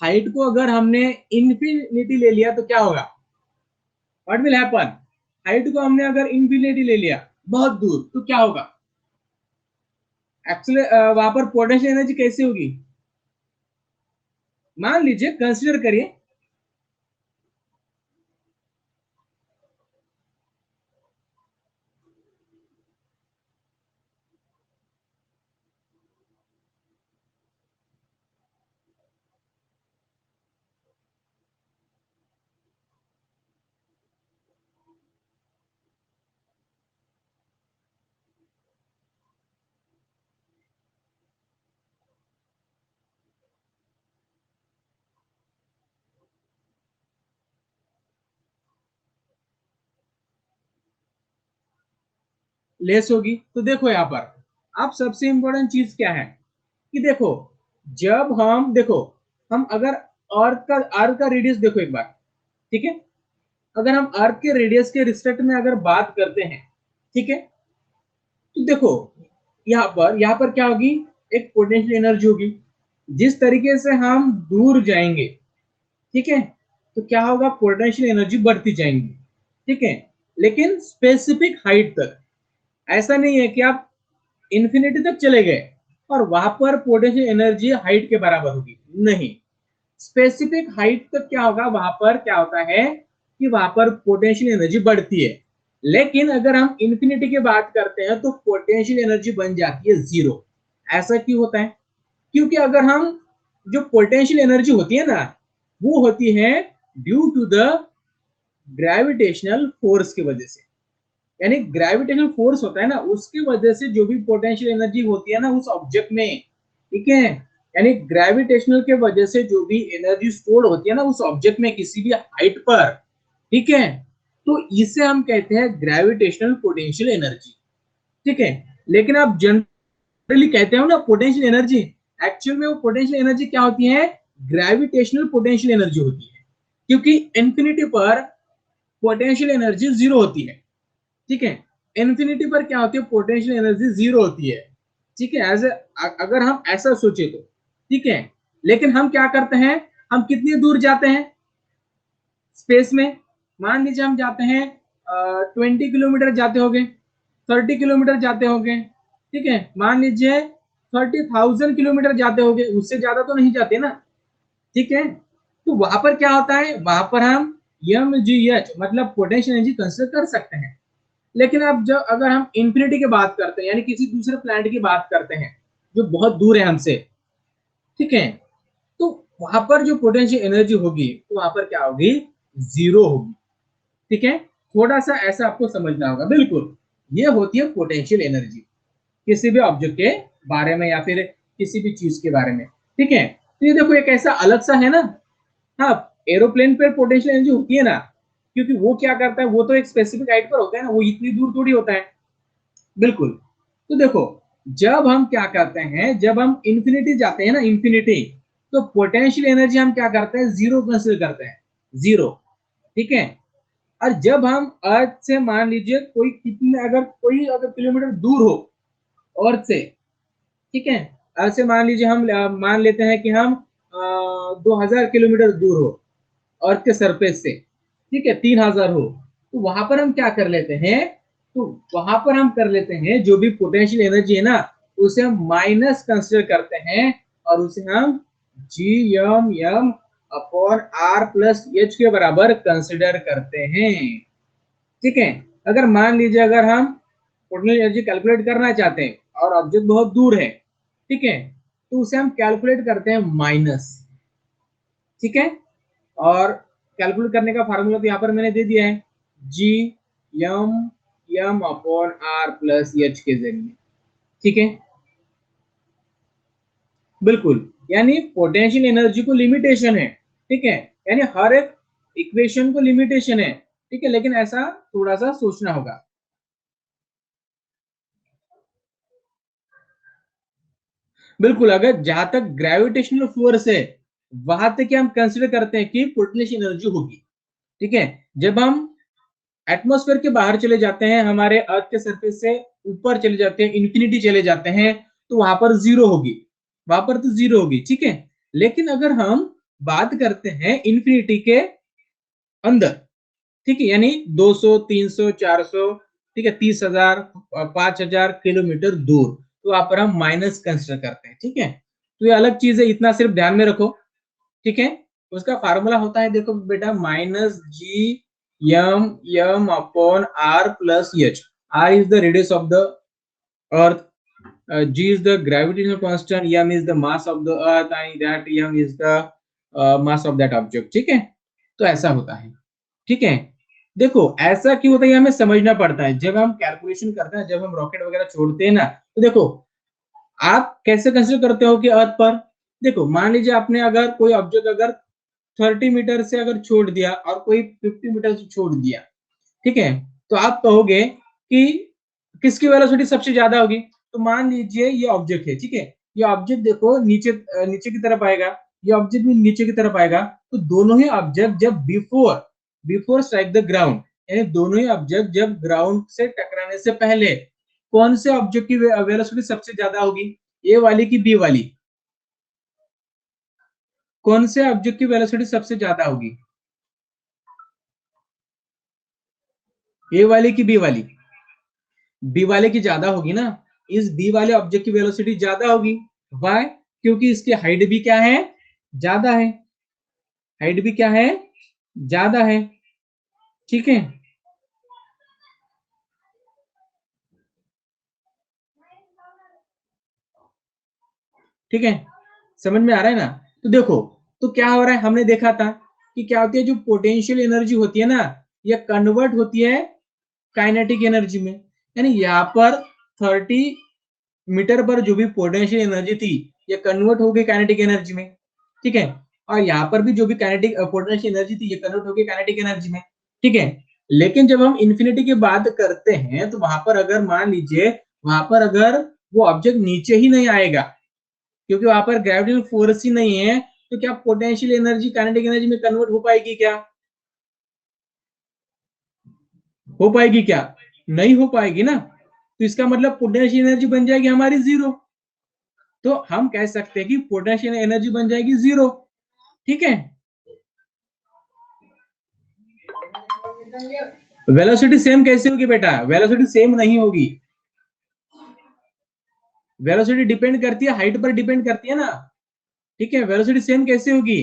हाइट को अगर हमने इन्फिनिटी ले लिया तो क्या होगा, व्हाट विल हैपन, हाइट को हमने अगर इन्फिनिटी ले लिया बहुत दूर तो क्या होगा, एक्चुअली वहां पर पोटेंशियल एनर्जी कैसे होगी, मान लीजिए कंसिडर करिए, लेस होगी। तो देखो यहाँ पर अब सबसे इंपॉर्टेंट चीज क्या है कि देखो, जब हम देखो, हम अगर अर्थ का रेडियस देखो एक बार, ठीक है, अगर हम अर्थ के रेडियस के रिस्पेक्ट में अगर बात करते हैं, ठीक है, तो देखो यहाँ पर क्या होगी, एक पोटेंशियल एनर्जी होगी, जिस तरीके से हम दूर जाएंगे, ठीक है, तो क्या होगा, पोटेंशियल एनर्जी बढ़ती जाएंगी, ठीक है, लेकिन स्पेसिफिक हाइट तक, ऐसा नहीं है कि आप इन्फिनिटी तक चले गए और वहां पर पोटेंशियल एनर्जी हाइट के बराबर होगी, नहीं, स्पेसिफिक हाइट तक क्या होगा, वहां पर क्या होता है कि वहां पर पोटेंशियल एनर्जी बढ़ती है, लेकिन अगर हम इंफिनिटी की बात करते हैं तो पोटेंशियल एनर्जी बन जाती है जीरो। ऐसा क्यों होता है, क्योंकि अगर हम, जो पोटेंशियल एनर्जी होती है ना, वो होती है due to the gravitational force की वजह से, यानी ग्रेविटेशनल फोर्स होता है ना, उसकी वजह से जो भी पोटेंशियल एनर्जी होती है ना उस ऑब्जेक्ट में, ठीक है, यानी ग्रेविटेशनल के वजह से जो भी एनर्जी स्टोर होती है ना उस ऑब्जेक्ट में किसी भी हाइट पर, ठीक है, तो इसे हम कहते हैं ग्रेविटेशनल पोटेंशियल एनर्जी, ठीक है। लेकिन आप जनरली कहते हो ना पोटेंशियल एनर्जी, एक्चुअल में वो पोटेंशियल एनर्जी क्या होती है, ग्रेविटेशनल पोटेंशियल एनर्जी होती है, क्योंकि इंफिनिटी पर पोटेंशियल एनर्जी जीरो होती है, ठीक है, इन्फिनिटी पर क्या होती है, पोटेंशियल एनर्जी जीरो होती है, ठीक है, अगर हम ऐसा सोचे तो, ठीक है, लेकिन हम क्या करते हैं, हम कितनी दूर जाते हैं स्पेस में, मान लीजिए हम जाते हैं 20 किलोमीटर जाते होंगे, 30 किलोमीटर जाते होंगे, ठीक है, मान लीजिए 30,000 किलोमीटर जाते होंगे, उससे ज्यादा तो नहीं जाते ना, ठीक है, तो वहां पर क्या होता है, वहां पर हम एम जी एच मतलब पोटेंशियल एनर्जी कंसिडर कर सकते हैं। लेकिन अब जब अगर हम इंफिनिटी की बात करते हैं, यानी किसी दूसरे प्लैनेट की बात करते हैं जो बहुत दूर है हमसे, ठीक है, तो वहां पर जो पोटेंशियल एनर्जी होगी तो वहां पर क्या होगी, जीरो होगी, ठीक है, थोड़ा सा ऐसा आपको समझना होगा, बिल्कुल ये होती है पोटेंशियल एनर्जी किसी भी ऑब्जेक्ट के बारे में या फिर किसी भी चीज के बारे में, ठीक है। तो ये देखो एक ऐसा अलग सा है ना, हाँ, एरोप्लेन पर पोटेंशियल एनर्जी होती है ना, क्योंकि वो क्या करता है, वो तो एक स्पेसिफिक हाइट पर होता है ना, वो इतनी दूर थोड़ी होता है, बिल्कुल। तो देखो, जब हम क्या करते हैं, जब हम इंफिनिटी जाते हैं ना, इंफिनिटी, तो पोटेंशियल एनर्जी हम क्या करते हैं, जीरो कंसिडर करते हैं, जीरो, ठीक है। और जब हम अर्थ से मान लीजिए कोई अगर किलोमीटर दूर हो अर्थ से, ठीक है, अर्थ से मान लीजिए हम मान लेते हैं कि हम 2,000 किलोमीटर दूर हो अर्थ के सरफेस से, ठीक है, 3,000 हो, तो वहां पर हम क्या कर लेते हैं, तो वहां पर हम कर लेते हैं जो भी पोटेंशियल एनर्जी है ना उसे हम माइनस कंसिडर करते हैं और उसे हम G M M upon R plus H के बराबर कंसिडर करते हैं, ठीक है। अगर मान लीजिए अगर हम पोटेंशियल एनर्जी कैलकुलेट करना चाहते हैं और ऑब्जेक्ट बहुत दूर है, ठीक है, तो उसे हम कैलकुलेट करते हैं माइनस, ठीक है। और कैलकुलेट करने का फार्मूला तो यहाँ पर मैंने दे दिया है, G M upon R plus H के जरिए। ठीक है, बिल्कुल, यानी पोटेंशियल एनर्जी को लिमिटेशन है। ठीक है, यानी हर एक इक्वेशन को लिमिटेशन है। ठीक है, लेकिन ऐसा थोड़ा सा सोचना होगा। बिल्कुल, अगर जहां तक ग्रेविटेशनल फोर्स है वहां तक हम कंसिडर करते हैं कि पोटेंशियल एनर्जी होगी। ठीक है, जब हम एटमॉस्फेयर के बाहर चले जाते हैं, हमारे अर्थ के सरफेस से ऊपर चले जाते हैं, इंफिनिटी चले जाते हैं, तो वहां पर जीरो होगी, वहां पर तो जीरो होगी। ठीक है, लेकिन अगर हम बात करते हैं इंफिनिटी के अंदर, ठीक है, यानी 200, 300, 400, ठीक है, 30,000, 5,000 किलोमीटर दूर, तो वहां पर हम माइनस कंसिडर करते हैं। ठीक है, तो ये अलग चीज है, इतना सिर्फ ध्यान में रखो। ठीक है, उसका फार्मूला होता है, देखो बेटा, minus G M upon R plus H. R is the radius of the earth, g is the gravitational constant, m is the mass of the earth, and that m is the mass of that object। ठीक है, तो ऐसा होता है। ठीक है, देखो ऐसा क्यों होता है हमें समझना पड़ता है। जब हम कैलकुलेशन करते हैं, जब हम रॉकेट वगैरह छोड़ते हैं ना, तो देखो आप कैसे कंसिडर करते हो कि अर्थ पर, देखो मान लीजिए आपने अगर कोई ऑब्जेक्ट अगर 30 मीटर से अगर छोड़ दिया और कोई 50 मीटर से छोड़ दिया, ठीक है, तो आप कहोगे कि किसकी वेलोसिटी सबसे ज्यादा होगी। तो मान लीजिए ये ऑब्जेक्ट है, ठीक है, ये ऑब्जेक्ट देखो नीचे नीचे की तरफ आएगा, ये ऑब्जेक्ट भी नीचे की तरफ आएगा, तो दोनों ही ऑब्जेक्ट जब before before strike the ground, यानी दोनों ही ऑब्जेक्ट जब ग्राउंड से टकराने से पहले कौन से ऑब्जेक्ट की वेलोसिटी सबसे ज्यादा होगी, ए वाली की बी वाली, कौन से ऑब्जेक्ट की वेलोसिटी सबसे ज्यादा होगी, ए वाली की बी वाली? बी वाले की ज्यादा होगी ना, इस बी वाले ऑब्जेक्ट की वेलोसिटी ज्यादा होगी। वाई? क्योंकि इसकी हाइट भी क्या है, ज्यादा है, हाइट भी क्या है, ज्यादा है। ठीक है, ठीक है, समझ में आ रहा है ना? तो देखो, तो क्या हो रहा है, हमने देखा था कि क्या होती है, जो पोटेंशियल एनर्जी होती है ना, ये कन्वर्ट होती है काइनेटिक एनर्जी में। यानी यहाँ पर 30 मीटर पर जो भी पोटेंशियल एनर्जी थी, ये कन्वर्ट हो गई काइनेटिक एनर्जी में। ठीक है, और यहाँ पर भी जो भी काइनेटिक पोटेंशियल एनर्जी थी, ये कन्वर्ट हो गई काइनेटिक एनर्जी में। ठीक है, लेकिन जब हम इन्फिनिटी की बात करते हैं, तो वहां पर अगर मान लीजिए, वहां पर अगर वो ऑब्जेक्ट नीचे ही नहीं आएगा, क्योंकि वहां पर ग्रेविटेशनल फोर्स ही नहीं है, तो क्या पोटेंशियल एनर्जी काइनेटिक एनर्जी में कन्वर्ट हो पाएगी क्या? हो पाएगी क्या? नहीं हो पाएगी ना। तो इसका मतलब पोटेंशियल एनर्जी बन जाएगी हमारी जीरो। तो हम कह सकते हैं कि पोटेंशियल एनर्जी बन जाएगी जीरो। ठीक है, वेलोसिटी सेम कैसे होगी बेटा? वेलोसिटी सेम नहीं होगी, वेलोसिटी डिपेंड करती है, हाइट पर डिपेंड करती है ना। ठीक है, वेलोसिटी सेम कैसे होगी?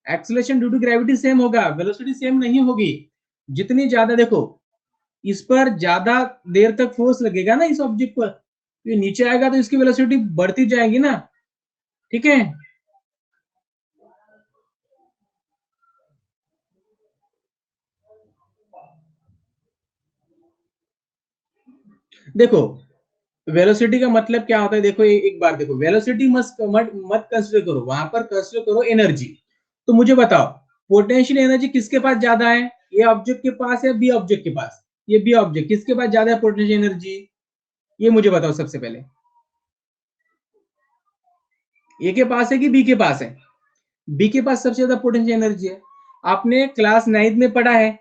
Acceleration due to gravity same होगा, वेलोसिटी सेम नहीं होगी। जितनी ज्यादा देखो, इस पर ज्यादा देर तक फोर्स लगेगा ना इस ऑब्जेक्ट पर, तो ये नीचे आएगा तो इसकी वेलोसिटी बढ़ती जाएगी ना। ठीक है, देखो वेलोसिटी का मतलब क्या होता है, देखो एक बार देखो, वेलोसिटी मत मत कंसीडर करो, वहां पर कंसीडर करो एनर्जी। तो मुझे बताओ, पोटेंशियल एनर्जी किसके पास ज्यादा है, ए ऑब्जेक्ट के पास या बी ऑब्जेक्ट के पास? ये बी ऑब्जेक्ट, किसके पास ज्यादा है पोटेंशियल एनर्जी, ये मुझे बताओ सबसे पहले। ए के पास है कि बी के पास है? बी के पास सबसे ज्यादा पोटेंशियल एनर्जी है। आपने क्लास 9 में पढ़ा है,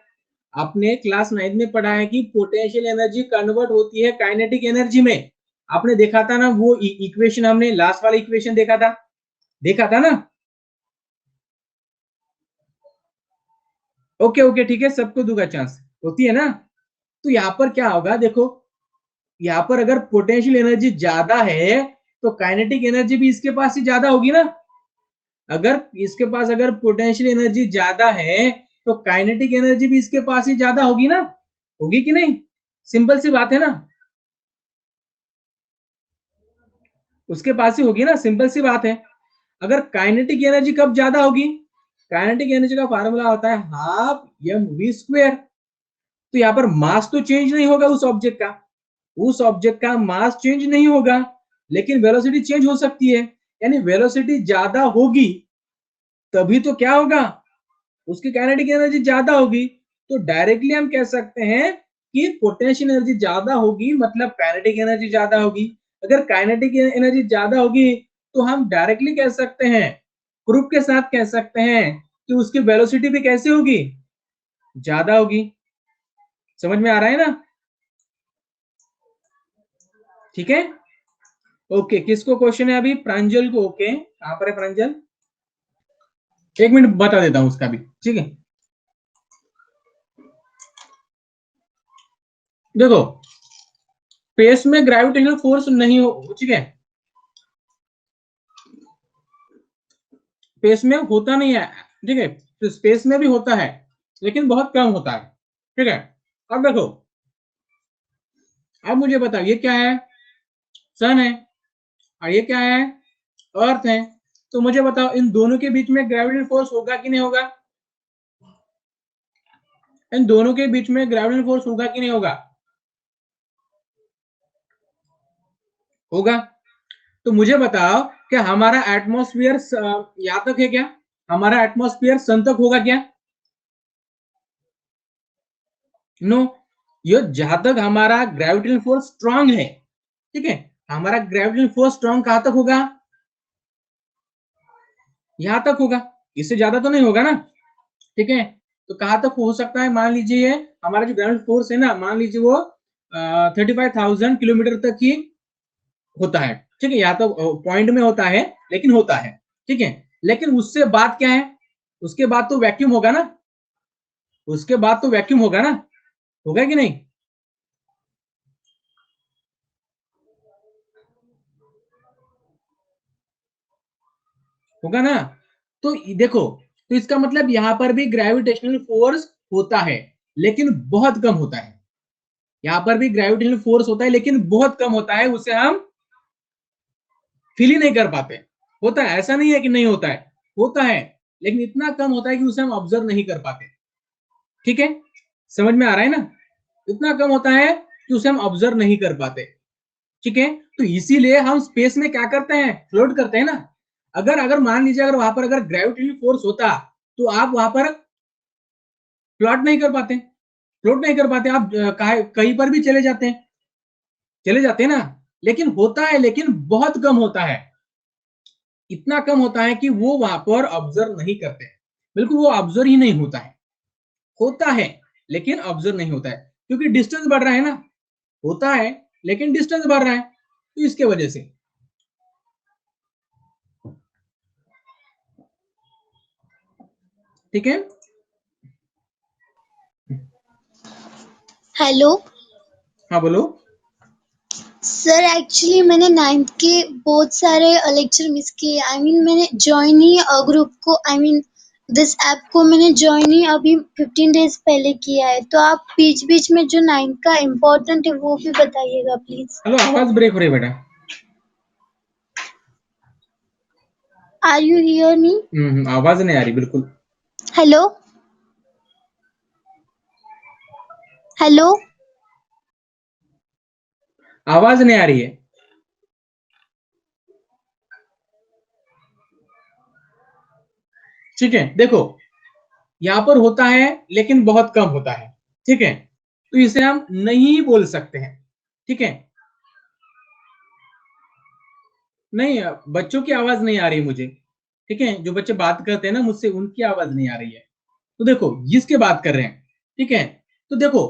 आपने क्लास 9 में पढ़ा है कि पोटेंशियल एनर्जी कन्वर्ट होती है काइनेटिक एनर्जी में। आपने देखा था ना वो इक्वेशन, हमने लास्ट वाला इक्वेशन देखा था, देखा था ना? ओके ओके, ठीक है, सबको दूंगा चांस, होती है ना? तो यहाँ पर क्या होगा, देखो यहाँ पर अगर पोटेंशियल एनर्जी ज्यादा है, तो काइनेटिक एनर्जी भी इसके पास ही ज्यादा होगी ना। अगर इसके पास अगर पोटेंशियल एनर्जी ज्यादा है, तो काइनेटिक एनर्जी भी इसके पास ही ज्यादा होगी ना, होगी कि नहीं? सिंपल सी बात है ना, उसके पास ही होगी ना, सिंपल सी बात है। अगर काइनेटिक एनर्जी कब ज्यादा होगी, काइनेटिक एनर्जी का फार्मूला होता है हाफ mv²। तो यहाँ पर मास तो चेंज नहीं होगा उस ऑब्जेक्ट का मास चेंज नहीं होगा, लेकिन वेलोसिटी चेंज हो सकती है। यानी वेलोसिटी ज्यादा होगी तभी तो क्या होगा, उसकी काइनेटिक एनर्जी ज्यादा होगी। तो डायरेक्टली हम कह सकते हैं कि पोटेंशियल एनर्जी ज्यादा होगी मतलब काइनेटिक एनर्जी ज्यादा होगी। अगर काइनेटिक एनर्जी ज्यादा होगी तो हम डायरेक्टली कह सकते हैं, प्रूफ के साथ कह सकते हैं कि उसकी वेलोसिटी भी कैसे होगी, ज्यादा होगी। समझ में आ रहा है ना? ठीक है, ओके। किसको क्वेश्चन है अभी? प्रांजल को। ओके, कहां पर है प्रांजल? एक मिनट बता देता हूं उसका भी, ठीक है। देखो, स्पेस में ग्रेविटेशनल फोर्स नहीं हो, ठीक है, स्पेस में होता नहीं है, ठीक है, तो स्पेस में भी होता है लेकिन बहुत कम होता है, ठीक है। अब देखो, अब मुझे बताओ ये क्या है? सन है, और ये क्या है? अर्थ है। तो मुझे बताओ इन दोनों के बीच में ग्रेविटेशनल फोर्स होगा कि नहीं होगा? इन दोनों के बीच में ग्रेविटेशनल फोर्स होगा कि नहीं होगा? होगा। तो मुझे बताओ कि हमारा एटमॉस्फेयर यहाँ तक है क्या? हमारा एटमॉस्फेयर सन तक होगा क्या? नो। ये जहां तक हमारा ग्रेविटेशनल फोर्स स्ट्रांग है, ठीक है, हमारा ग्रेविटेशनल फोर्स स्ट्रांग कहां तक होगा? यहां तक होगा, इससे ज्यादा तो नहीं होगा ना, ठीक है। तो कहां तक हो सकता है? मान लीजिए हमारा जो ग्रेविटेशनल फोर्स है ना, मान लीजिए वो 35,000 किलोमीटर तक ही होता है, ठीक है, या तो पॉइंट में होता है लेकिन होता है, ठीक है। लेकिन उससे बात क्या है? उसके बाद तो वैक्यूम होगा ना, उसके बाद तो वैक्यूम होगा ना, होगा कि नहीं? होगा ना। तो देखो, तो इसका मतलब यहां पर भी ग्रेविटेशनल फोर्स होता है लेकिन बहुत कम होता है। यहां पर भी ग्रेविटेशनल फोर्स होता है लेकिन बहुत कम होता है, उसे हम फील ही नहीं कर पाते। होता है, ऐसा नहीं है कि नहीं होता है, होता है, लेकिन इतना कम होता है कि उसे हम ऑब्जर्व नहीं कर पाते, ठीक है। समझ में आ रहा है ना? इतना कम होता है कि उसे हम ऑब्जर्व नहीं कर पाते, ठीक है। तो इसीलिए हम स्पेस में क्या करते हैं? फ्लोट करते हैं ना। अगर अगर मान लीजिए अगर वहां पर अगर ग्रेविटेशनल फोर्स होता तो आप वहां पर प्लॉट नहीं कर पाते, फ्लोट नहीं कर पाते, आप कहीं पर भी चले जाते हैं ना। लेकिन होता है, लेकिन बहुत कम होता है। इतना कम होता है कि वो वहां पर ऑब्जर्व नहीं करते, बिल्कुल वो ऑब्जर्व ही नहीं होता है। होता है लेकिन ऑब्जर्व नहीं होता है, क्योंकि डिस्टेंस बढ़ रहा है ना। होता है लेकिन डिस्टेंस बढ़ रहा है, तो इसके वजह से, ठीक है। हेलो हाँ बोलो। सर, एक्चुअली मैंने 9th के बहुत सारे लेक्चर मिस किए। मैंने ज्वाइन ही ग्रुप को, दिस ऐप को मैंने ज्वाइन ही अभी 15 डेज पहले किया है। तो आप बीच बीच में जो 9th का इम्पोर्टेंट है वो भी बताइएगा प्लीज। हेलो, आवाज ब्रेक हो रही है बेटा। Are you hear me? आवाज नहीं आ रही बिल्कुल। हेलो हेलो आवाज नहीं आ रही है। ठीक है, देखो, यहां पर होता है लेकिन बहुत कम होता है, ठीक है। तो इसे हम नहीं बोल सकते हैं, ठीक है। नहीं, बच्चों की आवाज नहीं आ रही मुझे, ठीक है। जो बच्चे बात करते हैं ना मुझसे, उनकी आवाज नहीं आ रही है। तो देखो, जिसके बात कर रहे हैं, ठीक है। तो देखो,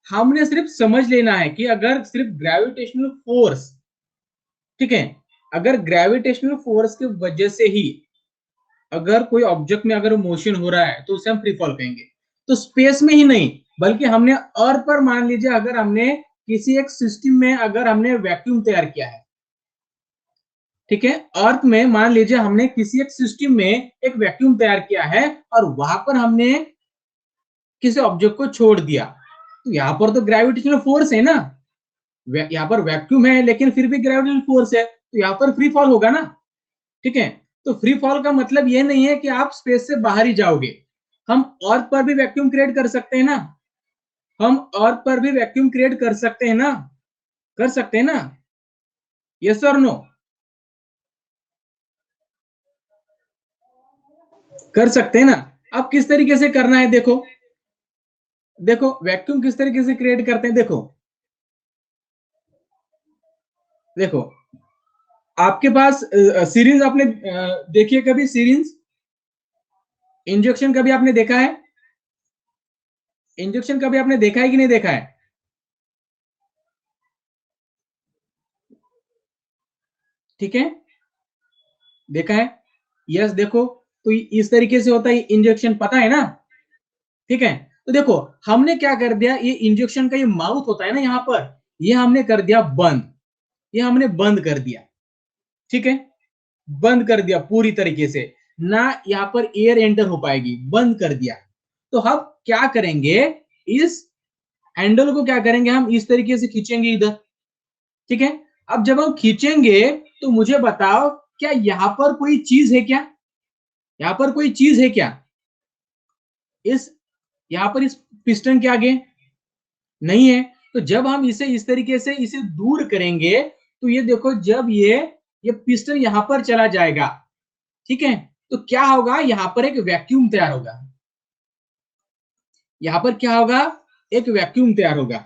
हमने सिर्फ समझ लेना है कि अगर सिर्फ ग्रेविटेशनल फोर्स, ठीक है, अगर ग्रेविटेशनल फोर्स की वजह से ही अगर कोई ऑब्जेक्ट में अगर मोशन हो रहा है तो उसे हम फ्री फॉल कहेंगे। तो स्पेस में ही नहीं, बल्कि हमने अर्थ पर मान लीजिए अगर हमने किसी एक सिस्टम में अगर हमने वैक्यूम तैयार किया है, ठीक है, अर्थ में मान लीजिए हमने किसी एक सिस्टम में एक वैक्यूम तैयार किया है और वहां पर हमने किसी ऑब्जेक्ट को छोड़ दिया, तो यहां पर तो ग्रेविटेशनल फोर्स है ना, यहाँ पर वैक्यूम है लेकिन फिर भी ग्रेविटेशनल फोर्स है, तो यहाँ पर फ्री फॉल होगा ना, ठीक है। तो फ्री फॉल का मतलब ये नहीं है कि आप स्पेस से बाहर ही जाओगे। हम अर्थ पर भी वैक्यूम क्रिएट कर सकते हैं ना, हम अर्थ पर भी वैक्यूम क्रिएट कर सकते हैं ना, कर सकते हैं ना, यस और नो, कर सकते हैं ना। अब किस तरीके से करना है देखो, देखो वैक्यूम किस तरीके से क्रिएट करते हैं, देखो देखो आपके पास सीरीज आपने देखी है कभी, सीरीज इंजेक्शन कभी आपने देखा है, इंजेक्शन कभी आपने देखा है कि नहीं देखा है? ठीक है, देखा है, यस। देखो तो इस तरीके से होता है इंजेक्शन, पता है ना, ठीक है। तो देखो हमने क्या कर दिया, ये इंजेक्शन का ये माउथ होता है ना यहाँ पर, ये हमने कर दिया बंद, ये हमने बंद कर दिया, ठीक है, बंद कर दिया पूरी तरीके से, ना यहाँ पर एयर एंटर हो पाएगी, बंद कर दिया। तो हम क्या करेंगे, इस हैंडल को क्या करेंगे, हम इस तरीके से खींचेंगे इधर, ठीक है। अब जब हम खींचेंगे तो मुझे बताओ क्या यहां पर कोई चीज है क्या, यहां पर कोई चीज है क्या, इस यहां पर इस पिस्टन के आगे नहीं है। तो जब हम इसे इस तरीके से इसे दूर करेंगे तो ये देखो, जब ये पिस्टन यहां पर चला जाएगा, ठीक है, तो क्या होगा, यहां पर एक वैक्यूम तैयार होगा, यहां पर क्या होगा, एक वैक्यूम तैयार होगा।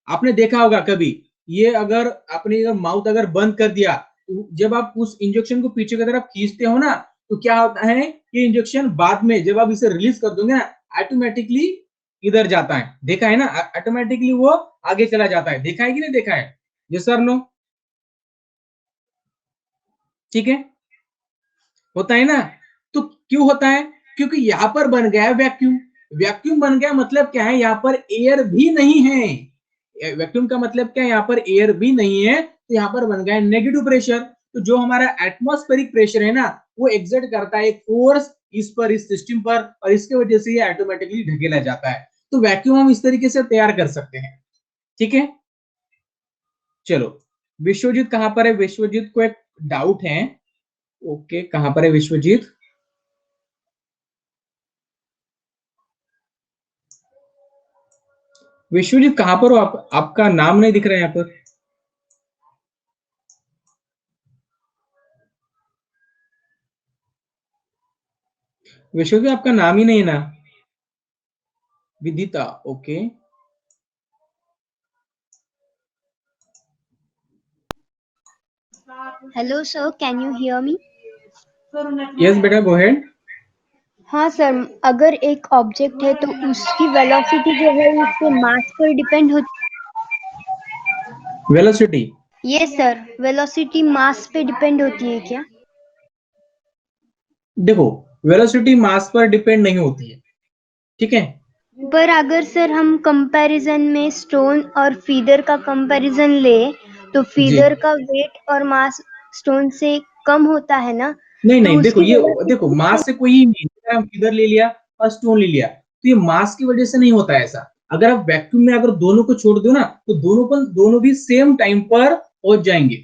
आपने देखा होगा कभी, ये अगर आपने अगर माउथ अगर बंद कर दिया, तो जब आप उस इंजेक्शन को पीछे की तरफ खींचते हो ना, तो क्या होता है, ये इंजेक्शन बाद में जब आप इसे रिलीज कर दोगे ना, ऑटोमेटिकली इधर जाता है, देखा है ना, ऑटोमेटिकली वो आगे चला जाता है, देखा है कि नहीं देखा है, ये सर नो, ठीक है, होता है ना। तो क्यों होता है, क्योंकि यहां पर बन गया है वैक्यूम, वैक्यूम बन गया मतलब क्या है, यहां पर एयर भी नहीं है, वैक्यूम का मतलब क्या है, यहाँ पर एयर भी नहीं है, तो यहाँ पर बन गया है नेगेटिव प्रेशर। तो जो हमारा एटमॉस्फेरिक प्रेशर है ना, वो एग्जर्ट करता है एक फोर्स इस पर, इस सिस्टम पर, और इसके वजह से ये ऑटोमेटिकली ढकेला जाता है। तो वैक्यूम हम इस तरीके से तैयार कर सकते हैं, ठीक है। चलो, विश्वजीत कहां पर है, विश्वजीत को एक डाउट है, ओके, कहां पर है विश्वजीत, विश्वजीत कहां पर हो आप, आपका नाम नहीं दिख रहा है यहाँ पर, विश्वजीत आपका नाम ही नहीं है ना, Vidita, okay. Hello sir, can you hear me? Yes बेटा, गो हेड। हाँ सर, अगर एक ऑब्जेक्ट है तो उसकी वेलोसिटी जो है उसके मास पर डिपेंड होती वेलोसिटी, है। ये सर, वेलोसिटी मास पे डिपेंड होती है क्या? देखो वेलोसिटी मास पर डिपेंड नहीं होती है, ठीक है। पर अगर सर हम कंपैरिजन में स्टोन और फीदर का कंपैरिजन ले तो जी, फीदर का वेट और मास स्टोन से कम होता है ना, नहीं तो नहीं, देखो उसकी ये, देखो वेलोसिटी। मास से कोई नहीं, अगर हम इधर ले लिया और स्टोन ले लिया, तो ये मास की वजह से नहीं होता है ऐसा। अगर आप वैक्यूम में अगर दोनों को छोड़ दो ना, तो दोनों भी सेम टाइम पर पहुंच जाएंगे,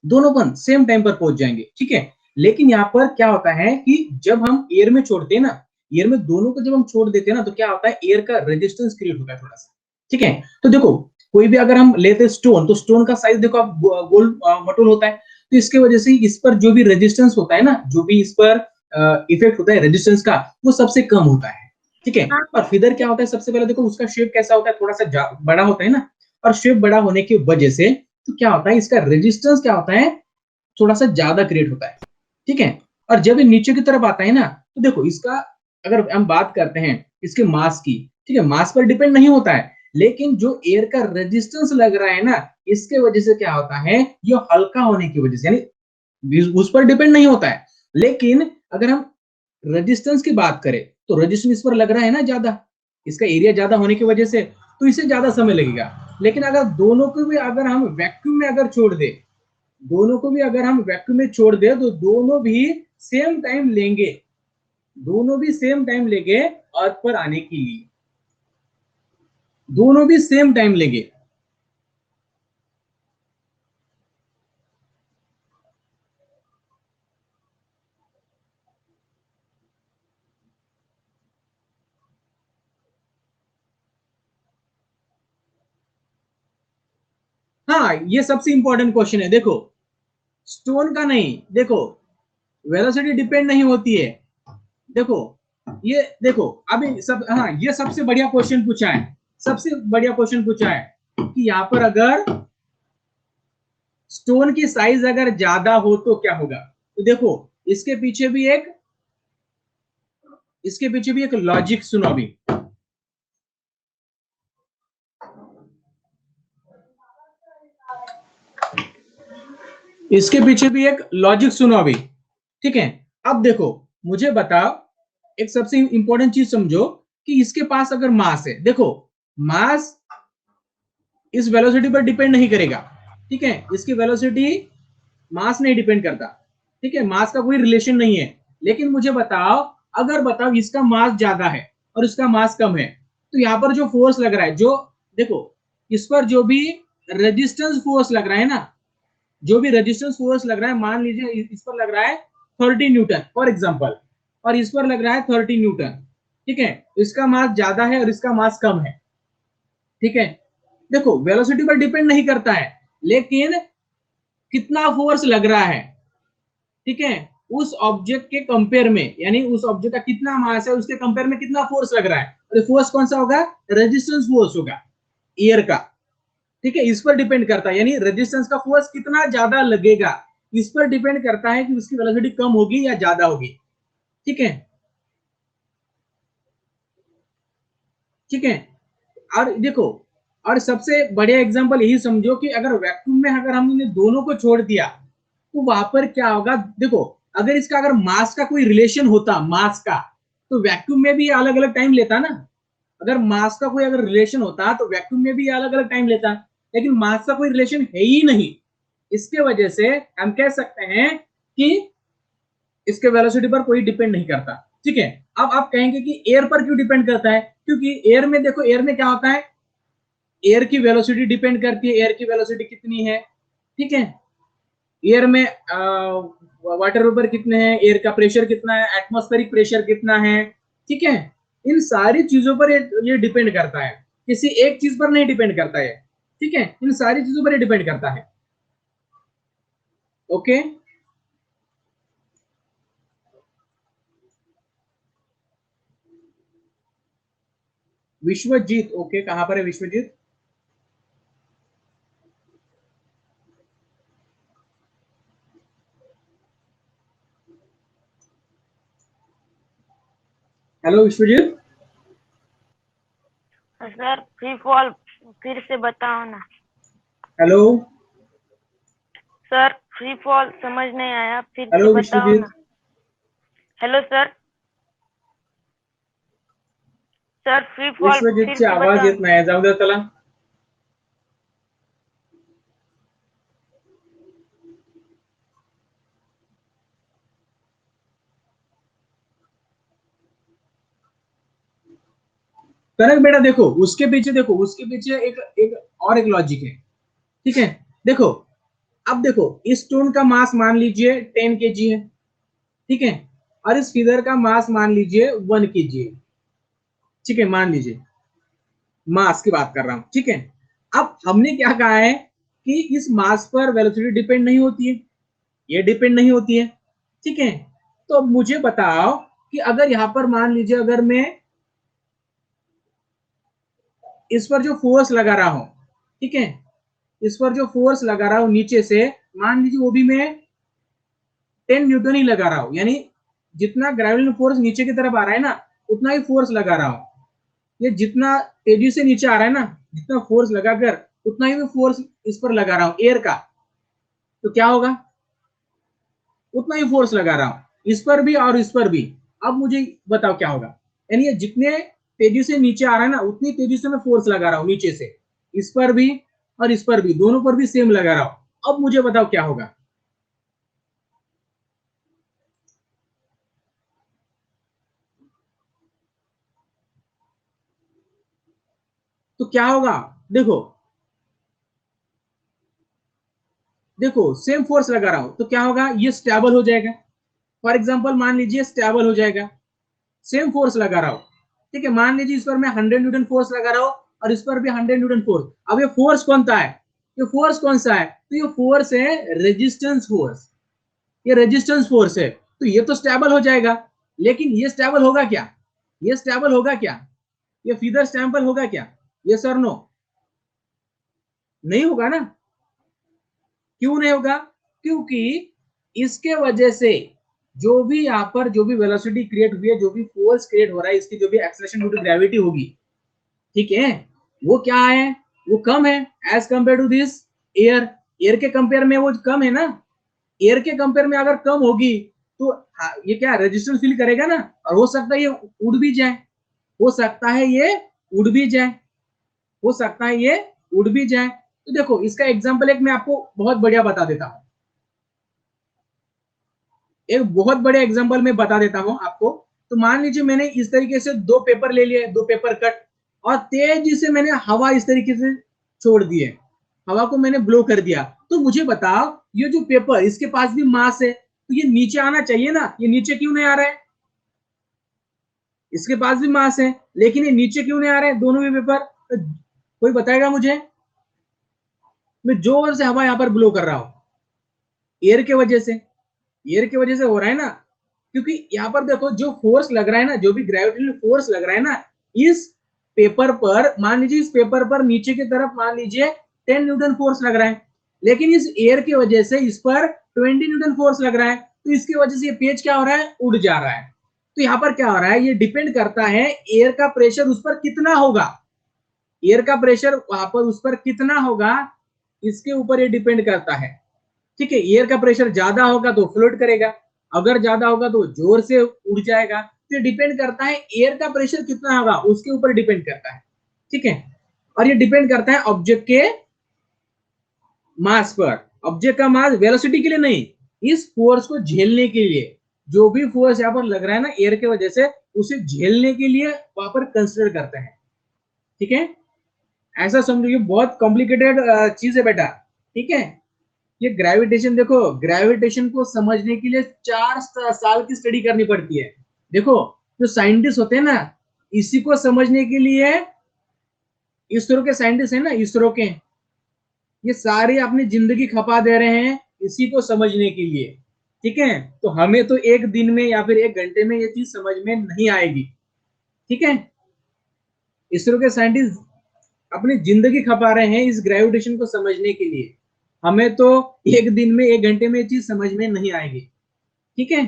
दोनों पर सेम टाइम पर पहुंच जाएंगे, ठीक है। लेकिन यहाँ पर क्या होता है कि जब हम एयर में छोड़ते हैं ना, एयर में दोनों को जब हम छोड़ देते हैं ना, तो क्या होता है, एयर का रेजिस्टेंस क्रिएट होता है थोड़ा सा, ठीक है। तो देखो कोई भी अगर हम लेते स्टोन, तो स्टोन का साइज देखो आप, गोल मटोल होता है, तो इसके वजह से इस पर जो भी रेजिस्टेंस होता है ना, जो भी इस पर इफेक्ट होता है रेजिस्टेंस का, वो सबसे कम होता है, ठीक है। और फिदर क्या होता है, सबसे पहले देखो उसका शेप कैसा होता है, थोड़ा सा बड़ा होता है ना, और शेप बड़ा होने की वजह से तो क्या होता है, इसका रेजिस्टेंस क्या होता है, थोड़ा सा ज्यादा क्रिएट होता है, ठीक है। और जब ये नीचे की तरफ आता है ना, तो देखो इसका, अगर हम बात करते हैं इसके मास की, ठीक है, मास पर डिपेंड नहीं होता है, लेकिन जो एयर का रेजिस्टेंस लग रहा है ना, इसके वजह से क्या होता है, ये हल्का होने की वजह से, यानी उस पर डिपेंड नहीं होता है। लेकिन अगर हम रेजिस्टेंस की बात करें, तो रेजिस्टेंस इस पर लग रहा है ना ज्यादा, इसका एरिया ज्यादा होने की वजह से, तो इसे ज्यादा समय लगेगा। लेकिन अगर दोनों को भी अगर हम वैक्यूम में अगर छोड़ दे, दोनों को भी अगर हम वैक्यूम में छोड़ दे, तो दोनों भी सेम टाइम लेंगे, दोनों भी सेम टाइम लेंगे अर्थ पर आने के लिए, दोनों भी सेम टाइम लेंगे। हाँ ये सबसे इंपॉर्टेंट क्वेश्चन है। देखो स्टोन का नहीं, देखो वेलोसिटी डिपेंड नहीं होती है। देखो ये देखो अभी सब, हाँ ये सबसे बढ़िया क्वेश्चन पूछा है, सबसे बढ़िया क्वेश्चन पूछा है कि यहाँ पर अगर स्टोन की साइज अगर ज्यादा हो तो क्या होगा। तो देखो इसके पीछे भी एक लॉजिक सुनो अभी। इसके पीछे भी एक लॉजिक सुनो अभी, ठीक है। अब देखो मुझे बताओ, एक सबसे इंपॉर्टेंट चीज समझो कि इसके पास अगर मास है, देखो मास इस वेलोसिटी पर डिपेंड नहीं करेगा, ठीक है। इसकी वेलोसिटी मास नहीं डिपेंड करता, ठीक है, मास का कोई रिलेशन नहीं है। लेकिन मुझे बताओ, अगर बताओ इसका मास ज्यादा है और इसका मास कम है, तो यहाँ पर जो फोर्स लग रहा है, जो देखो इस पर जो भी रेजिस्टेंस फोर्स लग रहा है ना, जो भी रेजिस्टेंस फोर्स लग रहा है, मान लीजिए इस पर लग रहा है 30 न्यूटन फॉर एग्जांपल, और इस पर लग रहा है 30 न्यूटन, ठीक है। इसका मास ज्यादा है और इसका मास कम है, ठीक है। देखो वेलोसिटी पर डिपेंड नहीं करता है, लेकिन कितना फोर्स लग रहा है, ठीक है, उस ऑब्जेक्ट के कंपेयर में, यानी उस ऑब्जेक्ट का कितना मास है उसके कंपेयर में कितना फोर्स लग रहा है, और फोर्स कौन सा होगा, रेजिस्टेंस फोर्स होगा एयर का, ठीक है। इस पर डिपेंड करता है, यानी रेजिस्टेंस का फोर्स कितना ज्यादा लगेगा, इस पर डिपेंड करता है कि उसकी वेलोसिटी कम होगी या ज्यादा होगी, ठीक है, ठीक है। और देखो, और सबसे बढ़िया एग्जांपल यही समझो कि अगर वैक्यूम में अगर हमने दोनों को छोड़ दिया तो वहां पर क्या होगा। देखो अगर इसका अगर मास का कोई रिलेशन होता, मास का, तो वैक्यूम में भी अलग अलग टाइम लेता ना। अगर मास का कोई अगर रिलेशन होता तो वैक्यूम में भी अलग अलग टाइम लेता, लेकिन मास का कोई रिलेशन है ही नहीं। इसके वजह से हम कह सकते हैं कि इसके वेलोसिटी पर कोई डिपेंड नहीं करता, ठीक है। अब आप कहेंगे कि एयर पर क्यों डिपेंड करता है, क्योंकि एयर में देखो, एयर में क्या होता है, एयर की वेलोसिटी डिपेंड करती है, एयर की वेलोसिटी कितनी है, ठीक है। एयर में वाटर वेपर कितने हैं, एयर का प्रेशर कितना है, एटमॉस्फेरिक प्रेशर कितना है, ठीक है। इन सारी चीजों पर ये डिपेंड करता है, किसी एक चीज पर नहीं डिपेंड करता है, ठीक है। इन सारी चीजों पर ये डिपेंड करता है, ओके। विश्वजीत, ओके, कहां पर है Vishwajeet. Hello Vishwajeet. Sir free fall फिर से बताओ ना। हेलो सर फ्री फॉल समझ नहीं आया, फिर से हेलो बताओ विश्वजीत। ना। Hello sir, sir free fall फिर विश्वजीतची से आवाज बताओ। येत नाही, जाऊ द्या त्याला। कनक बेटा देखो उसके पीछे, देखो उसके पीछे एक एक और एक लॉजिक है, ठीक है। देखो अब देखो इस स्टोन का मास मान लीजिए 10 kg है, ठीक है, और इस फिदर का मास मान लीजिए 1 kg है, ठीक है, मान लीजिए मास की बात कर रहा हूं, ठीक है। अब हमने क्या कहा है कि इस मास पर वेलोसिटी डिपेंड नहीं होती है, ये डिपेंड नहीं होती है, ठीक है। तो मुझे बताओ कि अगर यहां पर मान लीजिए अगर मैं इस पर जो फोर्स लगा रहा हूं, ठीक है, इस पर जो फोर्स लगा रहा हूं नीचे से, मान लीजिए वो भी मैं 10 न्यूटन ही लगा रहा हूं, यानी जितना ग्रेविटेशनल फोर्स नीचे की तरफ आ रहा है ना, उतना ही फोर्स लगा रहा हूं। ये जितना तेजी से नीचे आ रहा है ना, जितना फोर्स लगाकर उतना ही मैं फोर्स इस पर लगा रहा हूं एयर का, तो क्या होगा, उतना ही फोर्स लगा रहा हूं इस पर भी और इस पर भी। अब मुझे बताओ क्या होगा, यानी ये जितने तेजी से नीचे आ रहा है ना, उतनी तेजी से मैं फोर्स लगा रहा हूं नीचे से, इस पर भी और इस पर भी, दोनों पर भी सेम लगा रहा हूं। अब मुझे बताओ क्या होगा। तो क्या होगा, देखो देखो सेम फोर्स लगा रहा हूं तो क्या होगा, ये स्टेबल हो जाएगा। फॉर एग्जांपल मान लीजिए स्टेबल हो जाएगा, सेम फोर्स लगा रहा हूं, ठीक है। मान लीजिए इस पर मैं 100 न्यूटन फोर्स लगा रहा हूं और इस पर भी 100 न्यूटन फोर्स। अब ये फोर्स कौन सा है, ये फोर्स कौन सा है? तो ये फोर्स है रेजिस्टेंस फोर्स, ये रेजिस्टेंस फोर्स है। तो ये तो स्टेबल हो जाएगा, लेकिन ये स्टेबल होगा क्या? ये स्टेबल होगा क्या? ये फीदर स्टेबल होगा क्या? ये सर नो, नहीं होगा ना। क्यों नहीं होगा? क्योंकि इसके वजह से जो भी यहाँ पर जो भी वेलोसिटी क्रिएट हुई है, जो भी फोर्स क्रिएट हो रहा है, इसकी जो भी एक्सेलरेशन ड्यू टू ग्रेविटी होगी, ठीक है, वो क्या है? वो कम है as compare to this air. Air के कंपेयर में वो कम है ना। एयर के कंपेयर में अगर कम होगी तो ये क्या रेजिस्टेंस फील करेगा ना, और हो सकता है ये उड़ भी जाए, हो सकता है ये उड़ भी जाए, हो सकता है ये उड़ भी जाए। तो देखो इसका एग्जांपल एक मैं आपको बहुत बढ़िया बता देता हूं, एक बहुत बड़े एग्जांपल में बता देता हूं आपको। तो मान लीजिए मैंने इस तरीके से दो पेपर ले लिए, दो पेपर कट, और तेजी से मैंने हवा इस तरीके से छोड़ दी है, हवा को मैंने ब्लो कर दिया। तो मुझे बताओ ये जो पेपर, इसके पास भी मास है, तो ये नीचे आना चाहिए ना, ये नीचे क्यों नहीं आ रहा है? इसके पास भी मास है, लेकिन ये नीचे क्यों नहीं आ रहा है दोनों भी पेपर? तो कोई बताएगा मुझे? मैं जोर से हवा यहां पर ब्लो कर रहा हूं, एयर के वजह से, एयर की वजह से हो रहा है ना। क्योंकि यहाँ पर देखो जो फोर्स लग रहा है ना, जो भी ग्रेविटेशनल फोर्स लग रहा है ना, इस पेपर पर, मान लीजिए इस पेपर पर नीचे की तरफ मान लीजिए 10 न्यूटन फोर्स लग रहा है, लेकिन इस एयर की वजह से इस पर 20 न्यूटन फोर्स लग रहा है। तो इसकी वजह से ये पेज क्या हो रहा है? उड़ जा रहा है। तो यहाँ पर क्या हो रहा है? ये डिपेंड करता है एयर का प्रेशर उस पर कितना होगा, एयर का प्रेशर वहां पर उस पर कितना होगा, इसके ऊपर ये डिपेंड करता है। ठीक है, एयर का प्रेशर ज्यादा होगा तो फ्लोट करेगा, अगर ज्यादा होगा तो जोर से उड़ जाएगा। तो डिपेंड करता है एयर का प्रेशर कितना होगा, उसके ऊपर डिपेंड करता है। ठीक है, और ये डिपेंड करता है ऑब्जेक्ट के मास पर। ऑब्जेक्ट का मास वेलोसिटी के लिए नहीं, इस फोर्स को झेलने के लिए, जो भी फोर्स यहाँ पर लग रहा है ना एयर की वजह से, उसे झेलने के लिए वहां पर कंसिडर करते हैं। ठीक है, ऐसा समझो, ये बहुत कॉम्प्लिकेटेड चीज है बेटा। ठीक है, ये ग्रेविटेशन, देखो ग्रेविटेशन को समझने के लिए 4 साल की स्टडी करनी पड़ती है। देखो जो साइंटिस्ट होते हैं ना, इसी को समझने के लिए, इसरो के साइंटिस्ट है ना, इसरो के, ये सारे अपनी जिंदगी खपा दे रहे हैं इसी को समझने के लिए। ठीक है, तो हमें तो एक दिन में या फिर एक घंटे में ये चीज समझ में नहीं आएगी। ठीक है, इसरो के साइंटिस्ट अपनी जिंदगी खपा रहे हैं इस ग्रेविटेशन को समझने के लिए, हमें तो एक दिन में एक घंटे में ये चीज समझ में नहीं आएगी। ठीक है,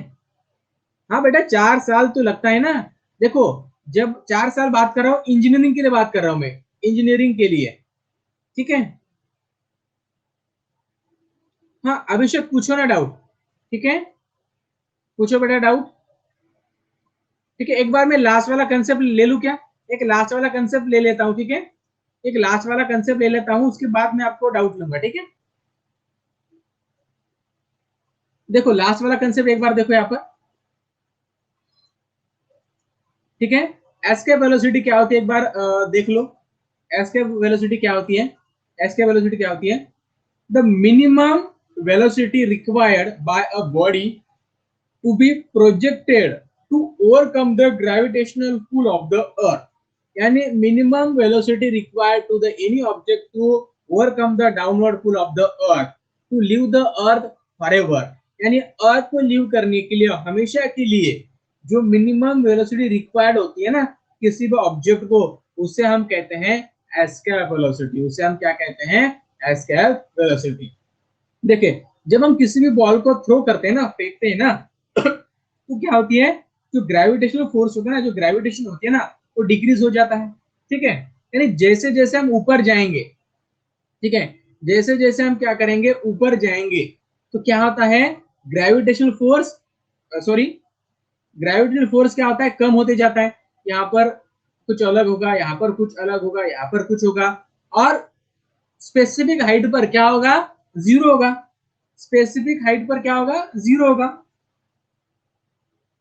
हाँ बेटा 4 साल तो लगता है ना। देखो जब 4 साल बात कर रहा हूँ, इंजीनियरिंग के लिए बात कर रहा हूं मैं, इंजीनियरिंग के लिए। ठीक है, हाँ अभिषेक पूछो ना डाउट। ठीक है, पूछो बेटा डाउट। ठीक है, एक बार मैं लास्ट वाला कंसेप्ट ले लूं क्या? एक लास्ट वाला कंसेप्ट ले लेता हूं। ठीक है, एक लास्ट वाला कंसेप्ट ले लेता हूं, उसके बाद मैं आपको डाउट लूंगा। ठीक है, देखो लास्ट वाला कंसेप्ट एक बार देखो यहाँ पर। ठीक है, एस्केप वेलोसिटी क्या होती है एक बार देख लो। एस्केप वेलोसिटी क्या होती है? एस्केप वेलोसिटी क्या होती है? The minimum velocity required by a body to be projected to overcome the gravitational pull of the earth. यानी minimum velocity required to the any object to overcome the downward pull of the earth to leave the earth forever. यानी earth को leave करने के लिए, हमेशा के लिए, जो मिनिमम वेलोसिटी रिक्वायर्ड होती है ना किसी भी ऑब्जेक्ट को, उसे हम कहते हैं एस्केप वेलोसिटी। उसे हम क्या कहते हैं? Escape velocity. देखिए जब हम किसी भी बॉल को थ्रो करते हैं ना, फेंकते हैं ना, तो क्या होती है? जो ग्रेविटेशनल फोर्स होता है ना, जो ग्रेविटेशन होती है ना, वो डिक्रीज हो जाता है। ठीक है, यानी जैसे जैसे हम ऊपर जाएंगे, ठीक है, जैसे जैसे हम क्या करेंगे, ऊपर जाएंगे, तो क्या होता है? Gravitational force, sorry, gravitational force क्या होता है? कम होते जाता है। यहाँ पर कुछ अलग होगा, यहाँ पर कुछ अलग होगा, यहाँ पर कुछ होगा, और स्पेसिफिक हाइट पर क्या होगा? जीरो होगा। स्पेसिफिक हाइट पर क्या होगा? जीरो होगा।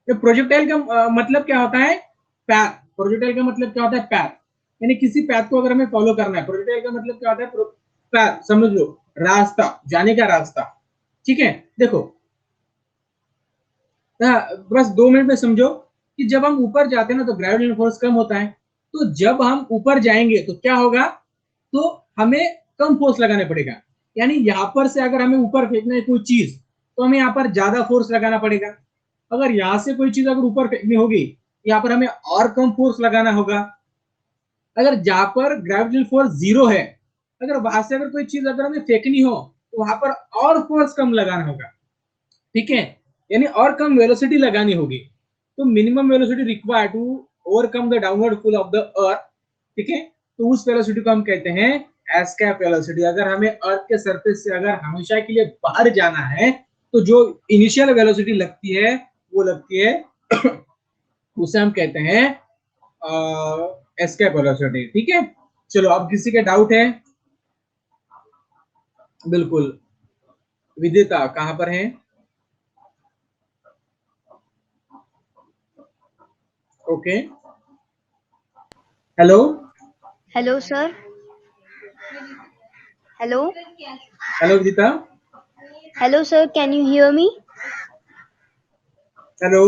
प्रोजेक्टाइल का मतलब क्या होता है? पैथ। प्रोजेक्टाइल का मतलब क्या होता है? पैथ। यानी किसी पैथ को अगर हमें फॉलो करना है, प्रोजेक्टाइल का मतलब क्या होता है? पैथ, समझ लो, रास्ता, जाने का रास्ता। ठीक है, देखो बस 2 मिनट में समझो कि जब हम ऊपर जाते हैं ना तो ग्रेविटेशनल फोर्स कम होता है। तो जब हम ऊपर जाएंगे तो क्या होगा? तो हमें कम फोर्स लगाना पड़ेगा। यानी यहाँ पर से अगर हमें ऊपर फेंकना है कोई चीज तो हमें यहाँ पर ज्यादा फोर्स लगाना पड़ेगा। अगर यहाँ से कोई चीज अगर ऊपर फेंकनी होगी यहाँ पर हमें और कम फोर्स लगाना होगा। अगर जहां पर ग्रेविटेशनल फोर्स 0 है, अगर वहां से अगर कोई चीज अगर हमें फेंकनी हो तो वहां पर और फोर्स कम लगाना होगा। ठीक है, यानी और कम वेलोसिटी लगानी होगी। तो minimum velocity required to overcome the downward pull of the earth. ठीक है, तो उस वेलोसिटी को हम कहते हैं एस्केप वेलोसिटी। अगर हमें अर्थ के सरफेस से अगर हमेशा के लिए बाहर जाना है तो जो इनिशियल वेलोसिटी लगती है वो लगती है उसे हम कहते हैं एस्केप वेलोसिटी। ठीक है, चलो अब किसी के डाउट है? बिल्कुल, विदिता कहां पर है? Okay, hello hello sir. Hello hello Vidita, hello sir, can you hear me? Hello.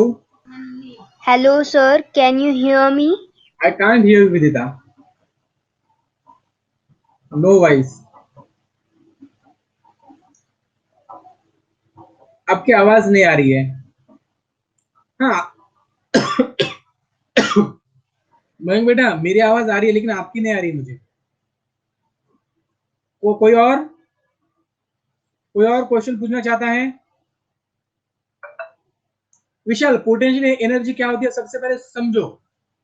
Hello sir, can you hear me? I can't hear you Vidita, no voice. आपकी आवाज नहीं आ रही है। हाँ मयंक बेटा, मेरी आवाज आ रही है लेकिन आपकी नहीं आ रही मुझे। वो कोई और क्वेश्चन पूछना चाहता है? विशाल, पोटेंशियल एनर्जी क्या होती है सबसे पहले समझो।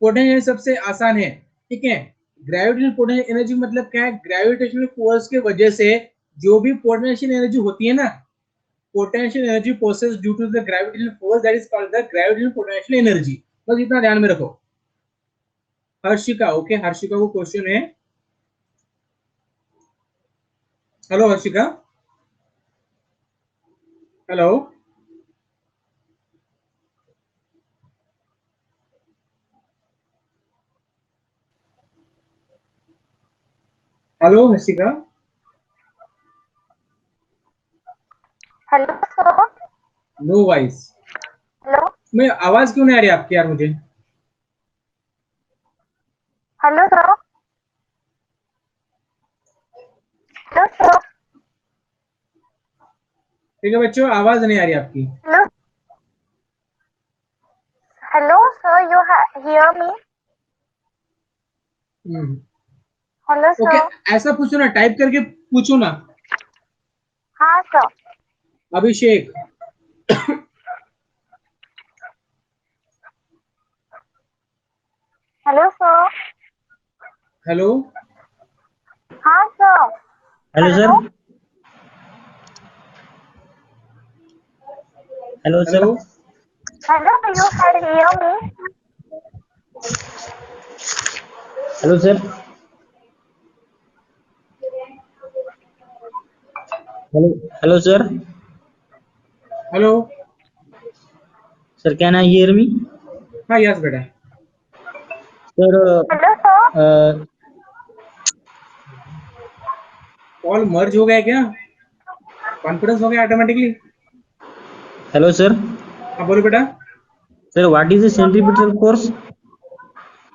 पोटेंशियल सबसे आसान है। ठीक है, ग्रेविटेशनल पोटेंशियल एनर्जी मतलब क्या है? ग्रेविटेशनल फोर्स के वजह से जो भी पोटेंशियल एनर्जी होती है ना, potential energy possessed due to the gravitational force, that is called the gravitational potential energy. बस इतना ध्यान में रखो। हर्षिका, ओके, हर्षिका को क्वेश्चन है। Hello Harshika, hello. Hello Harshika, hello sir. No voice. Hello मैं आवाज क्यों नहीं आ रही आपकी यार मुझे? Hello sir. Hello sir. ठीक है बच्चों, आवाज नहीं आ रही आपकी। Hello hello sir, you hear me? Hello okay, sir. ऐसा पूछो ना, टाइप करके पूछो ना। हाँ सर। Abhishek, hello sir. हेलो। हाँ sir. Hello sir. Hello hello sir. Hello, hello, you hear me? Hello sir. Hello hello sir. Hello. Sir can I hear me? हाँ यस बेटा। Sir hello sir. कॉल मर्ज हो गया क्या? कॉन्फिडेंस हो गया automatically? Hello sir. हाँ बोलो बेटा। Sir what is the centripetal force?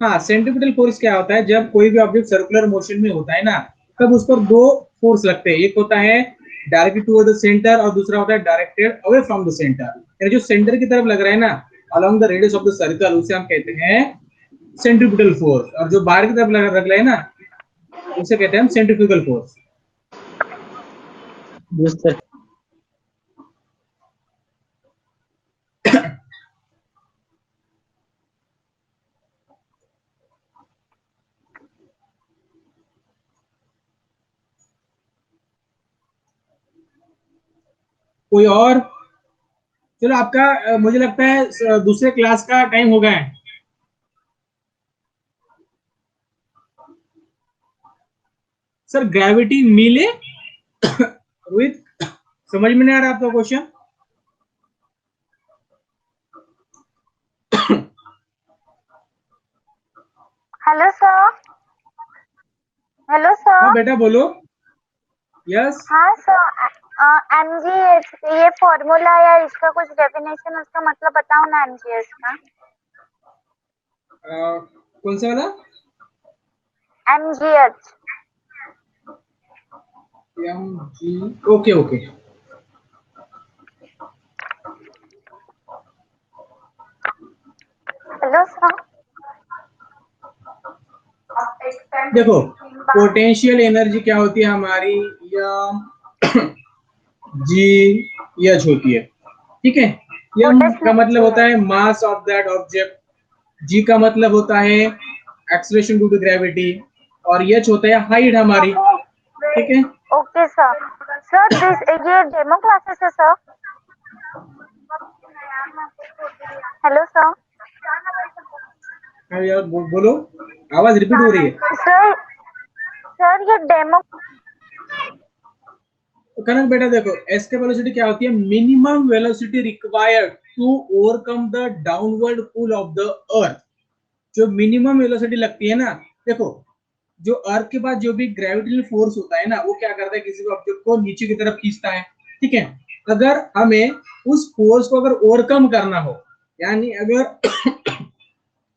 हाँ, सेंट्रीपिटल फोर्स क्या होता है? जब कोई भी ऑब्जेक्ट सर्कुलर मोशन में होता है ना, तब उस पर दो फोर्स लगते हैं। एक होता है डायरेक्टेड टुवर्ड द सेंटर और दूसरा होता है directed away from the centre. यानी जो सेंटर की तरफ लग रहा है ना, along the radius of the circle, उसे हम कहते हैं सेंट्रीपिटल फोर्स। और जो बाहर की तरफ लग रहा है ना, उसे कहते हैं हम सेंट्रीफ्यूगल फोर्स। Yes sir. कोई और? चलो आपका मुझे लगता है दूसरे क्लास का टाइम हो गया है। सर ग्रेविटी मिले रोहित, समझ में नहीं आ रहा आपका क्वेश्चन? Hello sir. हेलो हाँ सर। बेटा बोलो। यस। हाँ सर, एमजीएस ये फॉर्मूला या इसका कुछ डेफिनेशन, उसका मतलब बताओ ना एमजीएस का। कौन सा वाला? MGH. mg okay okay hello sir. देखो पोटेंशियल एनर्जी क्या होती है हमारी, या जी एच होती है, ठीक है। एम पोटेंशियल का मतलब एनर्जी होता है। है मास ऑफ दैट ऑब्जेक्ट, जी का मतलब होता है एक्सेलरेशन ड्यू टू ग्रेविटी, और एच होता है हाइट हमारी, ठीक है। Okay sir. सर दिस ये डेमो क्लासेस है सर। Hello sir. हाँ यार बोलो, आवाज रिपीट हो रही है। सर सर ये डेमो तो कनक बेटा देखो, एस के वेलोसिटी क्या होती है, minimum velocity required to overcome the downward pull of the earth. जो मिनिमम वेलोसिटी लगती है ना, देखो जो अर्थ के पास जो भी ग्रेविटेशनल फोर्स होता है ना, वो क्या करता है, किसी भी ऑब्जेक्ट को नीचे की तरफ खींचता है, ठीक है। अगर हमें उस फोर्स को अगर ओवरकम करना हो, यानी अगर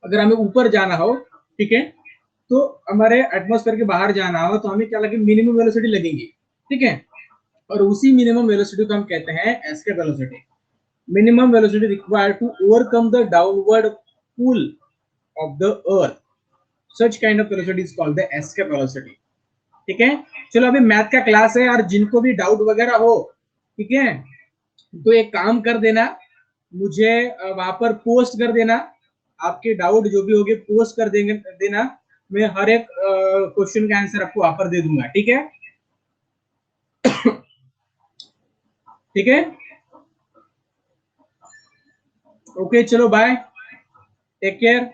अगर हमें ऊपर जाना हो, ठीक है, तो हमारे एटमॉस्फेयर के बाहर जाना हो, तो हमें क्या लगेगी, मिनिमम वेलोसिटी लगेगी, ठीक है। और उसी मिनिमम वेलोसिटी को हम कहते हैं escape velocity. Minimum velocity required to overcome the downward pull of the earth, such kind of velocity is called the escape velocity, ठीक है। चलो अभी मैथ का क्लास है, और जिनको भी डाउट वगैरह हो, ठीक है, तो एक काम कर देना, मुझे वहां पर पोस्ट कर देना, आपके डाउट जो भी होंगे पोस्ट कर देंगे देना, मैं हर एक क्वेश्चन का आंसर आपको वहां पर दे दूंगा, ठीक है। ठीक है, ओके चलो बाय, टेक केयर।